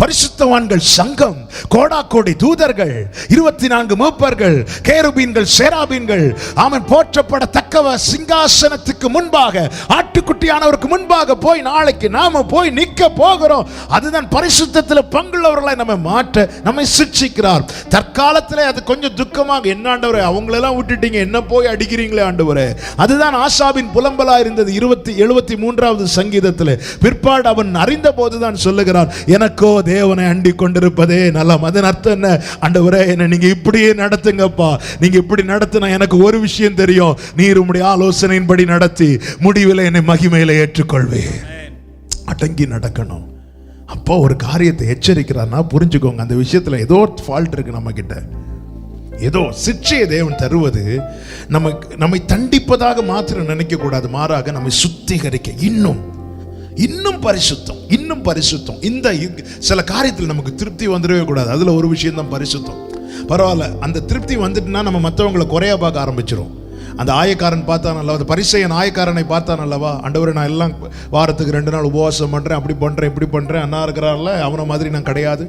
பரிசுத்தவான்கள் சங்கம், கோடாக்கோடி தூதர்கள், 24 மூப்பர்கள், கேருபீன்கள், சேராபீன்கள், அவன் போற்றப்படத்தக்கவ சிங்காசனத்துக்கு முன்பாக, ஆட்டுக்குட்டியானவருக்கு முன்பாக போய் நாளைக்கு நாம போய் நிக்க போகிறோம். அதுதான் பரிசுத்தத்தில் பங்குள்ளவர்களை நம்ம மாற்ற நம்மை சிக்ஷிக்கிறார். தற்காலத்தில் அது கொஞ்சம் துக்கமாக, என்ன ஆண்டவரே அவங்களெல்லாம் விட்டுட்டீங்க, என்ன போய் அடிக்கிறீங்களே ஆண்டவரே. அதுதான் ஆசாபின் புலம்பலா இருந்தது 73வது சங்கீதத்தில். பிற்பாடு அவன் அறிந்த போதுதான் சொல்லுகிறான், எனக்கோ தேவனை அண்டிக் கொண்டிருப்பதே நலம். அதன் அர்த்தம் என்ன? ஆண்டவரே என்னை நீங்க இப்படியே நடத்துங்கப்பா, நீங்க இப்படி நடத்தினா எனக்கு ஒரு விஷயம் தெரியும், நீர் உம்முடைய ஆலோசனையின்படி நடத்தி முடிவில் என்னை மகிமையில ஏற்றுக்கொள்வேன். அடங்கி நடக்கணும். அப்போ ஒரு காரியத்தை எச்சரிக்கிறார்னா புரிஞ்சுக்கோங்க, அந்த விஷயத்துல ஏதோ ஃபால்ட் இருக்கு நம்ம கிட்ட. ஏதோ சிற்றையை தேவன் தருவது நம்மை தண்டிப்பதாக மாத்திரம் நினைக்க கூடாது, மாறாக நம்மை சுத்திகரிக்க, இன்னும் பரிசுத்தம். இந்த சில காரியத்தில் நமக்கு திருப்தி வந்துடவே கூடாது. அதுல ஒரு விஷயம் தான் பரிசுத்தம். பரவாயில்ல, அந்த திருப்தி வந்துட்டுனா நம்ம மற்றவங்களை குறையா பார்க்க ஆரம்பிச்சிடும். அந்த ஆயக்காரன் பார்த்தான் அல்லவா, பரிசேயன் ஆயக்காரனை பார்த்தான் அல்லவா, ஆண்டவரே நான் எல்லாம் வாரத்துக்கு 2 நாள் உபவாசம் பண்றேன், அப்படி பண்றேன் இப்படி பண்றேன், அண்ணா இருக்கிறார்ல அவனை மாதிரி நான் கிடையாது.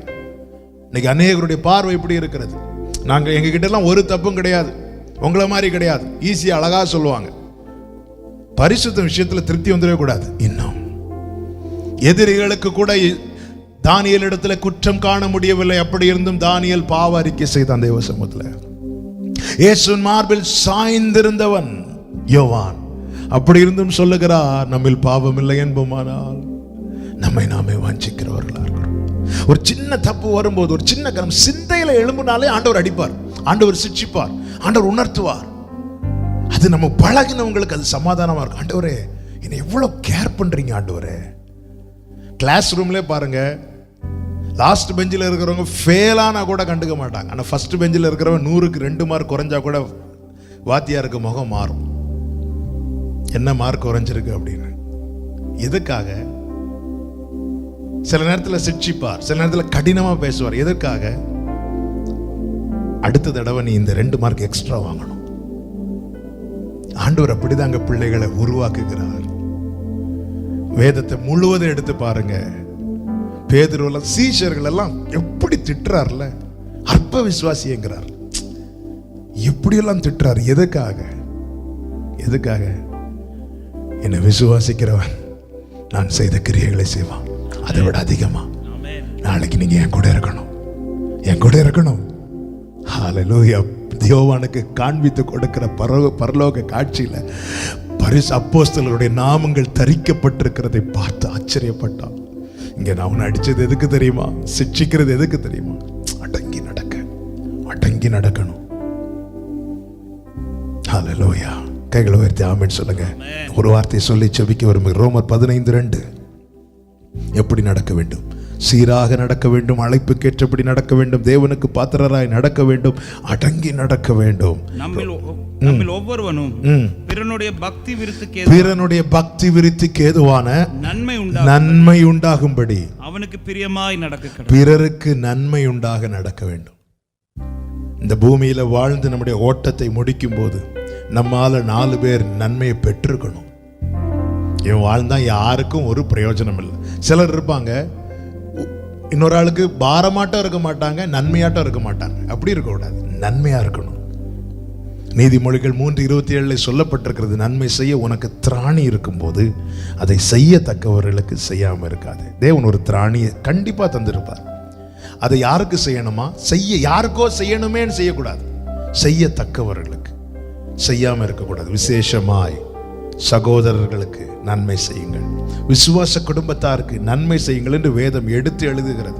இன்னைக்கு அநேகருடைய பார்வை இப்படி இருக்கிறது, நாங்க எங்க கிட்ட எல்லாம் ஒரு தப்பும் கிடையாது, உங்களை மாதிரி கிடையாது, ஈஸியா அழகா சொல்லுவாங்க. பரிசுத்த விஷயத்துல திருப்தி வந்துடவே கூடாது. இன்னும் எதிரிகளுக்கு கூட தானியேல் இடத்துல குற்றம் காண முடியவில்லை. அப்படி இருந்தும் தானியேல் பாவ அறிக்கை செய்தான் தேவ சமூகத்தில். இயேசுவின் மார்பில் சாய்ந்திருந்தவன் யோவான் அப்படி இருந்தும் சொல்லுகிறார், நம்மில் பாவம் இல்லை என்போமானால் நம்மை நாமே வாஞ்சிக்கிறவர்களா இருக்கிறோம். ஒரு சின்ன தப்பு வரும்போது, ஒரு சின்ன கரம் சிந்தையில எழும்புனாலே ஆண்டவர் அடிப்பார், ஆண்டவர் சிட்சிப்பார், ஆண்டவர் உணர்த்துவார். அது நம்ம பழகினவங்களுக்கு அது சமாதானமா இருக்கும். ஆண்டவரே என்னை எவ்வளவு கேர் பண்றீங்க ஆண்டவரே. கிளாஸ் ரூம்ல பாருங்க, லாஸ்ட் பெஞ்சில் இருக்கிறவங்க ஃபெயிலானா கூட கண்டுக்க மாட்டாங்க. ஆனால் ஃபர்ஸ்ட் பெஞ்சில் இருக்கிறவங்க 100க்கு 2 மார்க் குறைஞ்சா கூட வாத்தியாருக்கு முகம் மாறும், என்ன மார்க் குறைஞ்சிருக்கு அப்படின்னு. எதுக்காக? சில நேரத்தில் சிட்சிப்பார், சில நேரத்தில் கடினமா பேசுவார். எதற்காக? அடுத்த தடவை நீ இந்த 2 மார்க் எக்ஸ்ட்ரா வாங்கணும். ஆண்டவர் அப்படிதாங்க பிள்ளைகளை உருவாக்குகிறார். வேதத்தை முழுவதும் எடுத்து பாருங்க, பேதுருவெல்லாம் சீஷர்கள் எல்லாம் எப்படி திட்டுறார்ல, அற்ப விசுவாசிங்கிறார், எப்படியெல்லாம் திட்டுறார். எதுக்காக? என்னை விசுவாசிக்கிறவன் நான் செய்த கிரியைகளை செய்வான், அதை விட அதிகமா. நாளைக்கு நீங்க என் கூட இருக்கணும். ஹல்லேலூயா. யோவானுக்கு காண்பித்து கொடுக்கிற பரலோக காட்சியில அப்போஸ்தலருடைய நாமங்கள் தரிக்கப்பட்டிருக்கிறதை பார்த்து ஆச்சரியப்பட்டான். இங்க நான் உன்னை அடிச்சது எதுக்கு தெரியுமா? சிட்சிக்கிறது எதுக்கு தெரியுமா? அடங்கி நடக்கணும். ஹல்லேலூயா. கைகளை உயர்த்தி ஆமென் சொல்லுங்க. ஒரு வார்த்தையை சொல்லி செபிக்க விரும்புகிறேன். ரோமர் 15:2. எப்படி நடக்க வேண்டும்? சீராக நடக்க வேண்டும், அழைப்புக்கு ஏற்றபடி நடக்க வேண்டும், தேவனுக்கு பாத்திரராய் நடக்க வேண்டும், அடங்கி நடக்க வேண்டும். நம்மில் ஒவ்வொருவனும் பிறனுடைய பக்தி விருத்திக்கு ஏதுவான நன்மை உண்டாகும்படி அவனுக்கு பிரியமாய் நடக்க, பிறருக்கு நன்மை உண்டாக நடக்க வேண்டும். இந்த பூமியில வாழ்ந்து நம்முடைய ஓட்டத்தை முடிக்கும் போது நம்மால 4 பேர் நன்மையை பெற்றிருக்கணும். இவன் வாழ்ந்தா யாருக்கும் ஒரு பிரயோஜனம் இல்லை. சிலர் இருப்பாங்க, இன்னொரு ஆளுக்கு பாரமாட்டம் இருக்க மாட்டாங்க, நன்மையாட்டம் இருக்க மாட்டாங்க. அப்படி இருக்கக்கூடாது, நன்மையா இருக்கணும். நீதிமொழிகள் 3:27 சொல்லப்பட்டிருக்கிறது, நன்மை செய்ய உனக்கு திராணி இருக்கும்போது அதை செய்யத்தக்கவர்களுக்கு செய்யாம இருக்காது. தேவன் ஒரு திராணியை கண்டிப்பா தந்திருப்பார். அதை யாருக்கு செய்யணுமா? யாருக்கோ செய்யணுமேன்னு செய்யக்கூடாது, செய்யத்தக்கவர்களுக்கு, செய்யாம இருக்கக்கூடாது. விசேஷமாய் சகோதரர்களுக்கு நன்மை செய்யுங்கள், விசுவாச குடும்பத்தாருக்கு நன்மை செய்யுங்கள் என்று வேதம் எடுத்து எழுதுகிறது.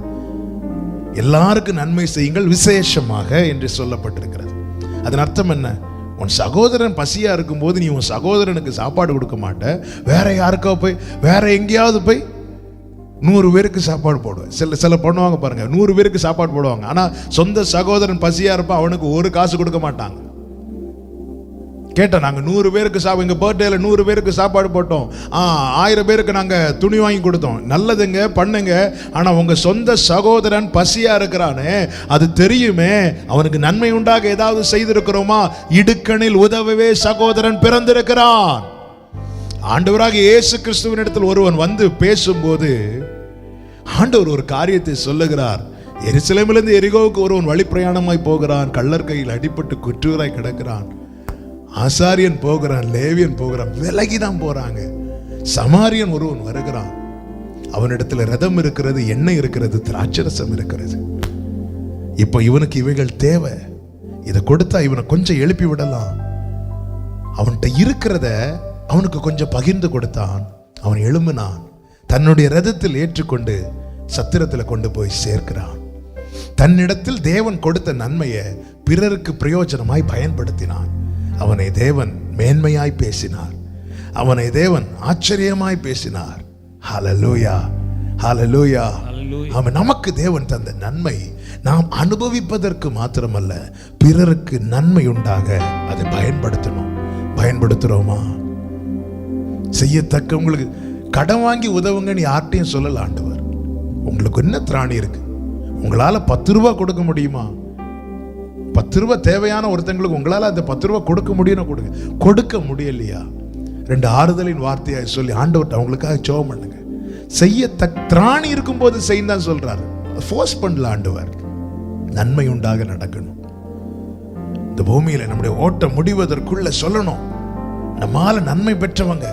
எல்லாருக்கும் நன்மை செய்யுங்கள் விசேஷமாக என்று சொல்லப்பட்டிருக்கிறது. அதன் அர்த்தம் என்ன? உன் சகோதரன் பசியா இருக்கும்போது நீ உன் சகோதரனுக்கு சாப்பாடு கொடுக்க மாட்ட, வேற யாருக்கோ போய் வேற எங்கேயாவது போய் 100 பேருக்கு சாப்பாடு போடுவேன். சில பண்ணுவாங்க பாருங்க, 100 பேருக்கு சாப்பாடு போடுவாங்க. ஆனா சொந்த சகோதரன் பசியா இருப்பான், அவனுக்கு ஒரு காசு கொடுக்க மாட்டாங்க. கேட்டேன், நாங்க 100 பேருக்கு எங்க பர்த்டேல 100 பேருக்கு சாப்பாடு போட்டோம், 1000 பேருக்கு நாங்க துணி வாங்கி கொடுத்தோம். நல்லதுங்க, பண்ணுங்க. ஆனா உங்க சொந்த சகோதரன் பசியா இருக்கிறானே, அது தெரியுமே, அவனுக்கு நன்மை உண்டாக ஏதாவது செய்திருக்கிறோமா? இடுக்கணில் உதவவே சகோதரன் பிறந்திருக்கிறான். ஆண்டவராக இயேசு கிறிஸ்துவினிடத்தில் ஒருவன் வந்து பேசும்போது ஆண்டவர் ஒரு காரியத்தை சொல்லுகிறார். எருசலேமிலிருந்து எரிகோவுக்கு ஒருவன் வழி பிரயாணமாய் போகிறான், கள்ளர் கையில் அடிபட்டு குற்றூராய் கிடக்கிறான். ஆசாரியன் போகிறான், லேவியன் போகிறான், விலகிதான் போறாங்க. சமாரியன் ஒருவன் வருகிறான், அவனிடத்துல ரதம் இருக்கிறது, எண்ணெய் இருக்கிறது, திராட்சரசம் இருக்கிறது. இப்ப இவனுக்கு இவைகள் தேவை, இதை கொடுத்தா இவனை கொஞ்சம் எழுப்பி விடலாம். அவன்கிட்ட இருக்கிறத அவனுக்கு கொஞ்சம் பகிர்ந்து கொடுத்தான். அவன் எழும்பினான், தன்னுடைய ரதத்தில் ஏற்றுக்கொண்டு சத்திரத்தில் கொண்டு போய் சேர்க்கிறான். தன்னிடத்தில் தேவன் கொடுத்த நன்மையை பிறருக்கு பிரயோஜனமாய் பயன்படுத்தினான். அவனை தேவன் மேன்மையாய் பேசினார், அவனை தேவன் ஆச்சரியமாய் பேசினார். ஹல்லேலூயா, ஹல்லேலூயா. அவன் நமக்கு தேவன் தந்த நன்மை நாம் அனுபவிப்பதற்கு மாத்திரமல்ல, பிறருக்கு நன்மை உண்டாக அதை பயன்படுத்தணும். பயன்படுத்துறோமா? செய்யத்தக்கவங்களுக்கு கடன் வாங்கி உதவுங்கன்னு யார்ட்டையும் சொல்லல ஆண்டவர். உங்களுக்கு என்ன திராணி இருக்கு? உங்களால 10 ரூபாய் கொடுக்க முடியுமா? 10 ரூபாய் தேவையான ஒருத்தங்களுக்கு உங்களால அந்த 10 ரூபாய் கொடுக்க முடியும்னு கொடுங்க. கொடுக்க முடியலையா, 2 ஆறுதலின் வார்த்தையை சொல்லி ஆண்டவர்கிட்ட அவங்களுக்காக ஜெபம் பண்ணுங்க. செய்ய திராணி இருக்கும் போது செய்தான் சொல்றாரு, ஃபோர்ஸ் பண்ணல ஆண்டவர். நன்மை உண்டாக நடக்கணும். இந்த பூமியில நம்முடைய ஓட்டம் முடிவதற்குள்ள சொல்லணும், நம்மால நன்மை பெற்றவங்க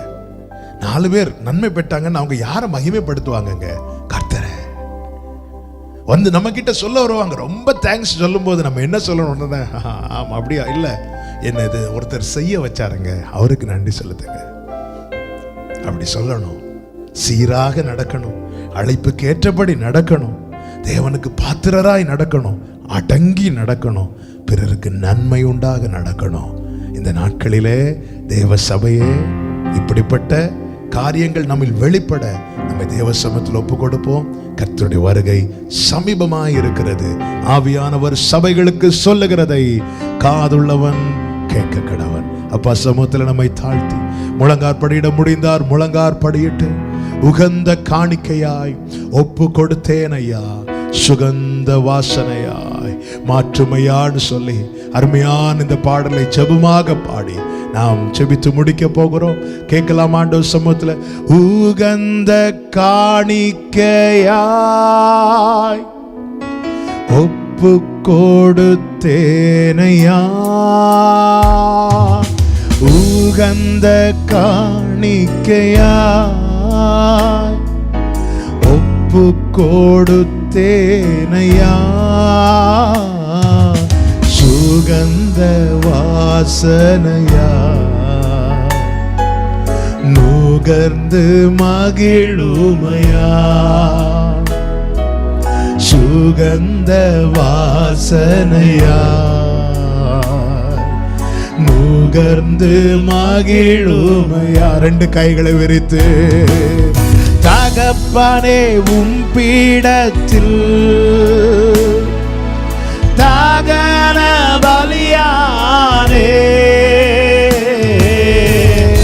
4 பேர் நன்மை பெற்றாங்கன்னு அவங்க யாரை மகிமைப்படுத்துவாங்க? கர்த்தரை வந்து நம்ம கிட்ட சொல்ல வருவாங்க. ரொம்ப தேங்க்ஸ் சொல்லும் போது நம்ம என்ன சொல்லணும்? ஆமா, அப்படியா? இல்ல, என்ன இது ஒருத்தர் செய்ய வச்சாருங்க, அவருக்கு நன்றி செலுத்துங்க. அப்படி சொல்லணும். சீராக நடக்கணும், அழைப்புக்கு ஏற்றபடி நடக்கணும், தேவனுக்கு பாத்திரராய் நடக்கணும், அடங்கி நடக்கணும், பிறருக்கு நன்மை உண்டாக நடக்கணும். இந்த நாட்களிலே தேவ சபையே இப்படிப்பட்ட காரியங்கள் நம்மில் வெளிப்பட நம்மை தேவ சமூகத்தில் ஒப்பு கொடுப்போம். கர்த்தருடைய வருகை சமீபமாய் இருக்கிறது. ஆவியானவர் சபைகளுக்கு சொல்லுகிறதை காதுள்ளவன் கேட்க கடவன். அப்பா சமூகத்தில் நம்மை தாழ்த்தி முழங்காற்படியிட முடிந்தார் முழங்காற்படியிட்டு உகந்த காணிக்கையாய் ஒப்பு கொடுத்தேன் ஐயா, சுகந்த வாசனையாய் மாற்றுமையான்னு சொல்லி அருமையான இந்த பாடலை ஜெபமாக பாடி நாம் செபித்து முடிக்க போகிறோம். கேட்கலாம் ஆண்டவர் சமூகத்துல. உகந்த காணிக்கையாய் ஒப்பு கொடுத்தேனையா, உகந்த காணிக்கையாய் ஒப்பு கொடுத்தேனையா, சுகந்த வாசனையா நுகர்ந்து மகிழுமையா, சுகந்த வாசனையா நுகர்ந்து மகிழுமையா. 2 கைகளை விரித்து தகப்பனே உம் பீடத்தில் தகன பலியானே,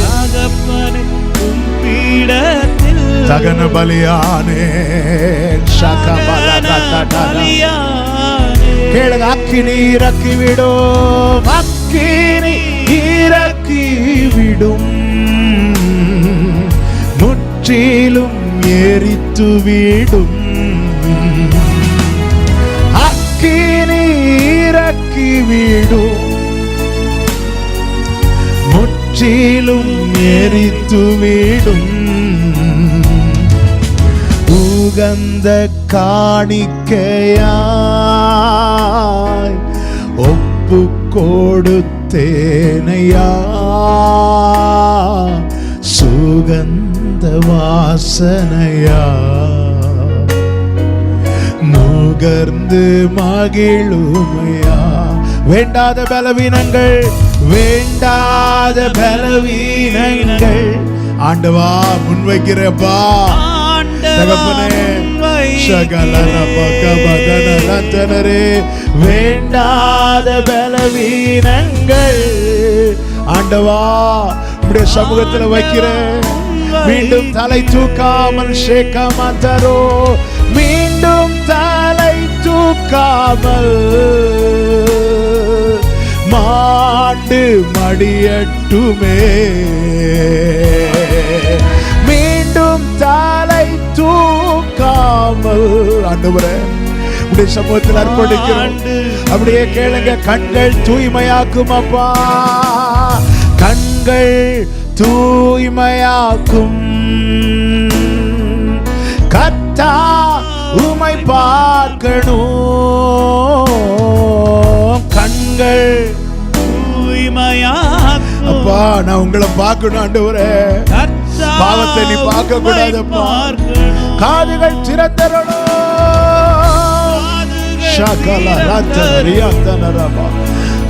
தகப்பனே உம் பீடத்தில் தகன பலியானே, கேளுங்க. அக்கினி இறக்கிவிடும், அக்கினி இறக்கிவிடும், முற்றிலும் எரித்துவிடும், அக்கினி இறக்கிவிடும், முற்றிலும் எரித்துவிடும், உகந்த காணிக்கையாய் ஒப்பு கொடுத்தேனையா, சுகந்த வாசனையா நுகர்ந்து மகிழுமையா. வேண்டாத பலவீனங்கள், வேண்டாத பலவீனங்கள் ஆண்டவா முன்வைக்கிறப்பா. தகப்பனே வேண்டாத பலவீனங்கள் ஆண்டவா உடைய சமூகத்தில் வைக்கிறேன். மீண்டும் தலை தூக்காமல் ஷேக்காமந்தரோ, மீண்டும் தலை தூக்காமல் மாண்டு மடியட்டுமே. மீண்டும் தலை தூக்காமல் ஆண்டவரே உடைய சமூகத்தில் அர்ப்பணிக்கிறோம். அப்படியே கேளுங்க. கண்கள் தூய்மையாக்கும் அப்பா, கண்கள் தூய்மையாக்கும். கர்த்தா உம்மை பார்க்கணும். கண்கள் தூய்மையாக்கும். அப்பா நான் உங்களை பார்க்கணும் ஆண்டவரே. பாவத்தை நீ பார்க்க கூடாதப்பா. காதுகள் திறந்தரணும்.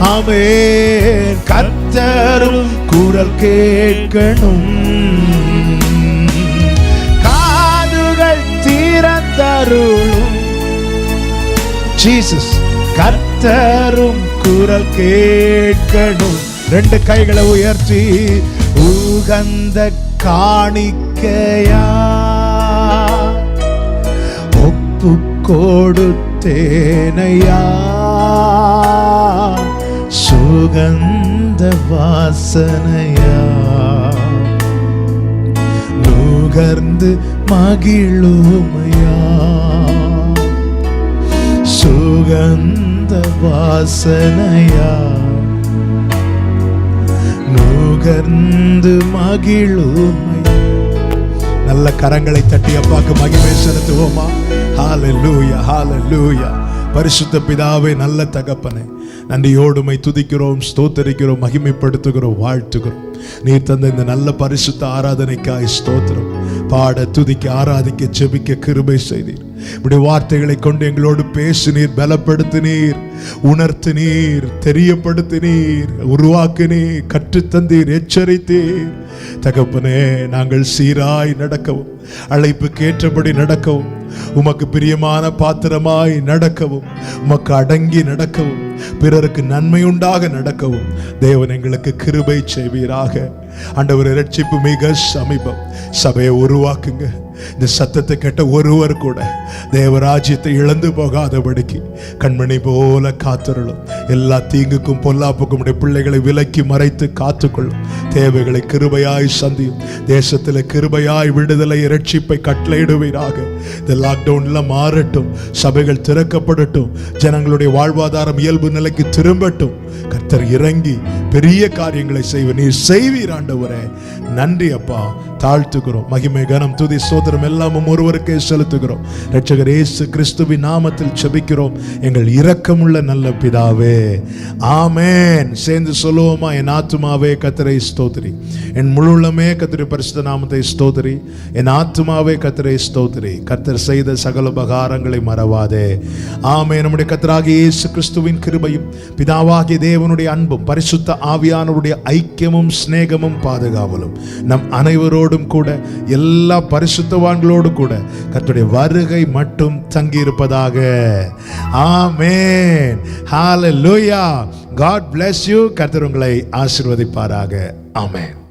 ஆமென். கர்த்தரும் குரல் கேட்கணும். காதுகள் திறந்தருளும். ஜீசஸ். கர்த்தரும் குரல் கேட்கணும். ரெண்டு கைகளை உயர்த்தி உகந்த காணிக்கையா ஒப்பு கொடுத்தேனையா, சுகந்த வாசனையா நுகர்ந்து மகிழுமையா. சுகந்த வாசனையா நுகர்ந்து மகிழுமையா. நல்ல கரங்களை தட்டி அப்பாக்கு மகிமை செலுத்துவோமா? ஹalleluya, ஹalleluya. பரிசுத்த பிதாவே, நல்ல தகப்பனே, நன்றியோடுமை துதிக்கிறோம், ஸ்தோத்தரிக்கிறோம், மகிமைப்படுத்துகிறோம், வாழ்த்துகிறோம். நீர் தந்த இந்த நல்ல பரிசுத்த ஆராதனைக்காய் ஸ்தோத்திரம். பாட, துதிக்க, ஆராதிக்க, ஜெபிக்க கிருபை செய்தீர். இப்படி வார்த்தைகளை கொண்டு எங்களோடு பேசினீர், பலப்படுத்தினீர், உணர்த்தினீர், தெரியப்படுத்தினீர், உருவாக்கினீர், கற்றுத்தந்தீர், எச்சரித்தீர். தகப்பனே, நாங்கள் சீராய் நடக்கவும், அழைப்புக்கேற்றபடி நடக்கவும், உமக்கு பிரியமான பாத்திரமாய் நடக்கவும், உமக்கு அடங்கி நடக்கவும், பிறருக்கு நன்மையுண்டாக நடக்கவும் தேவன் எங்களுக்கு கிருபை செய்வீராக. ஆண்டவரே, இரட்சிப்பு மிக சமீபம். சபையை உருவாக்குங்க. இந்த சத்தத்தை கேட்ட ஒருவர் கூட தேவராஜ்யத்தை இழந்து போகாதபடிக்கு கண்மணி போல காத்துருளும். எல்லா தீங்குக்கும் பொல்லாப்புக்கும் உடைய பிள்ளைகளை விலக்கி மறைத்து காத்துக்கொள்ளும். தேவைகளை கிருபையாய் சந்தியும். தேசத்தில் கிருபையாய் விடுதலை, இரட்சிப்பை கட்டளையிடுவீராக. இந்த லாக்டவுன்ல மாறட்டும், சபைகள் திறக்கப்படட்டும், ஜனங்களுடைய வாழ்வாதாரம் இயல்பு நிலைக்கு திரும்பட்டும். கர்த்தர் இறங்கி பெரிய காரியங்களை செய்வீர். நீர் செய்வீர் ஆண்டவரே. நன்றி அப்பா. தாழ்த்துகிறோம். மகிமை, கனம், துதி, சோதரம் எல்லாமும் ஒருவருக்கே செலுத்துகிறோம். இரட்சகர் இயேசு கிறிஸ்துவின் நாமத்தில் ஜெபிக்கிறோம் எங்கள் இரக்கமுள்ள நல்ல பிதாவே, ஆமென். சேர்ந்து சொல்லுவோமா? என் ஆத்துமாவே கர்த்தரை ஸ்தோத்திரி, என் முழுமே கர்த்தருடைய பரிசுத்த நாமத்தை ஸ்தோத்திரி, என் ஆத்துமாவே கர்த்தரை ஸ்தோத்திரி, கர்த்தர் செய்த சகல உபகாரங்களை மறவாதே. ஆமென். நம்முடைய கர்த்தராகிய இயேசு கிறிஸ்துவின் கிருபையும், பிதாவாகிய தேவனுடைய அன்பும், பரிசுத்த ஆவியானவருடைய ஐக்கியமும் சிநேகமும் பாதுகாவலும் நம் அனைவரோடும் கூட, எல்லா பரிசுத்தவான்களோடு கூட கர்த்தருடைய வருகை மட்டும் தங்கியிருப்பதாக. ஆமென். ஹalleluya. God bless you. கர்த்தர் உங்களை ஆசீர்வதிப்பாராக. ஆமென்.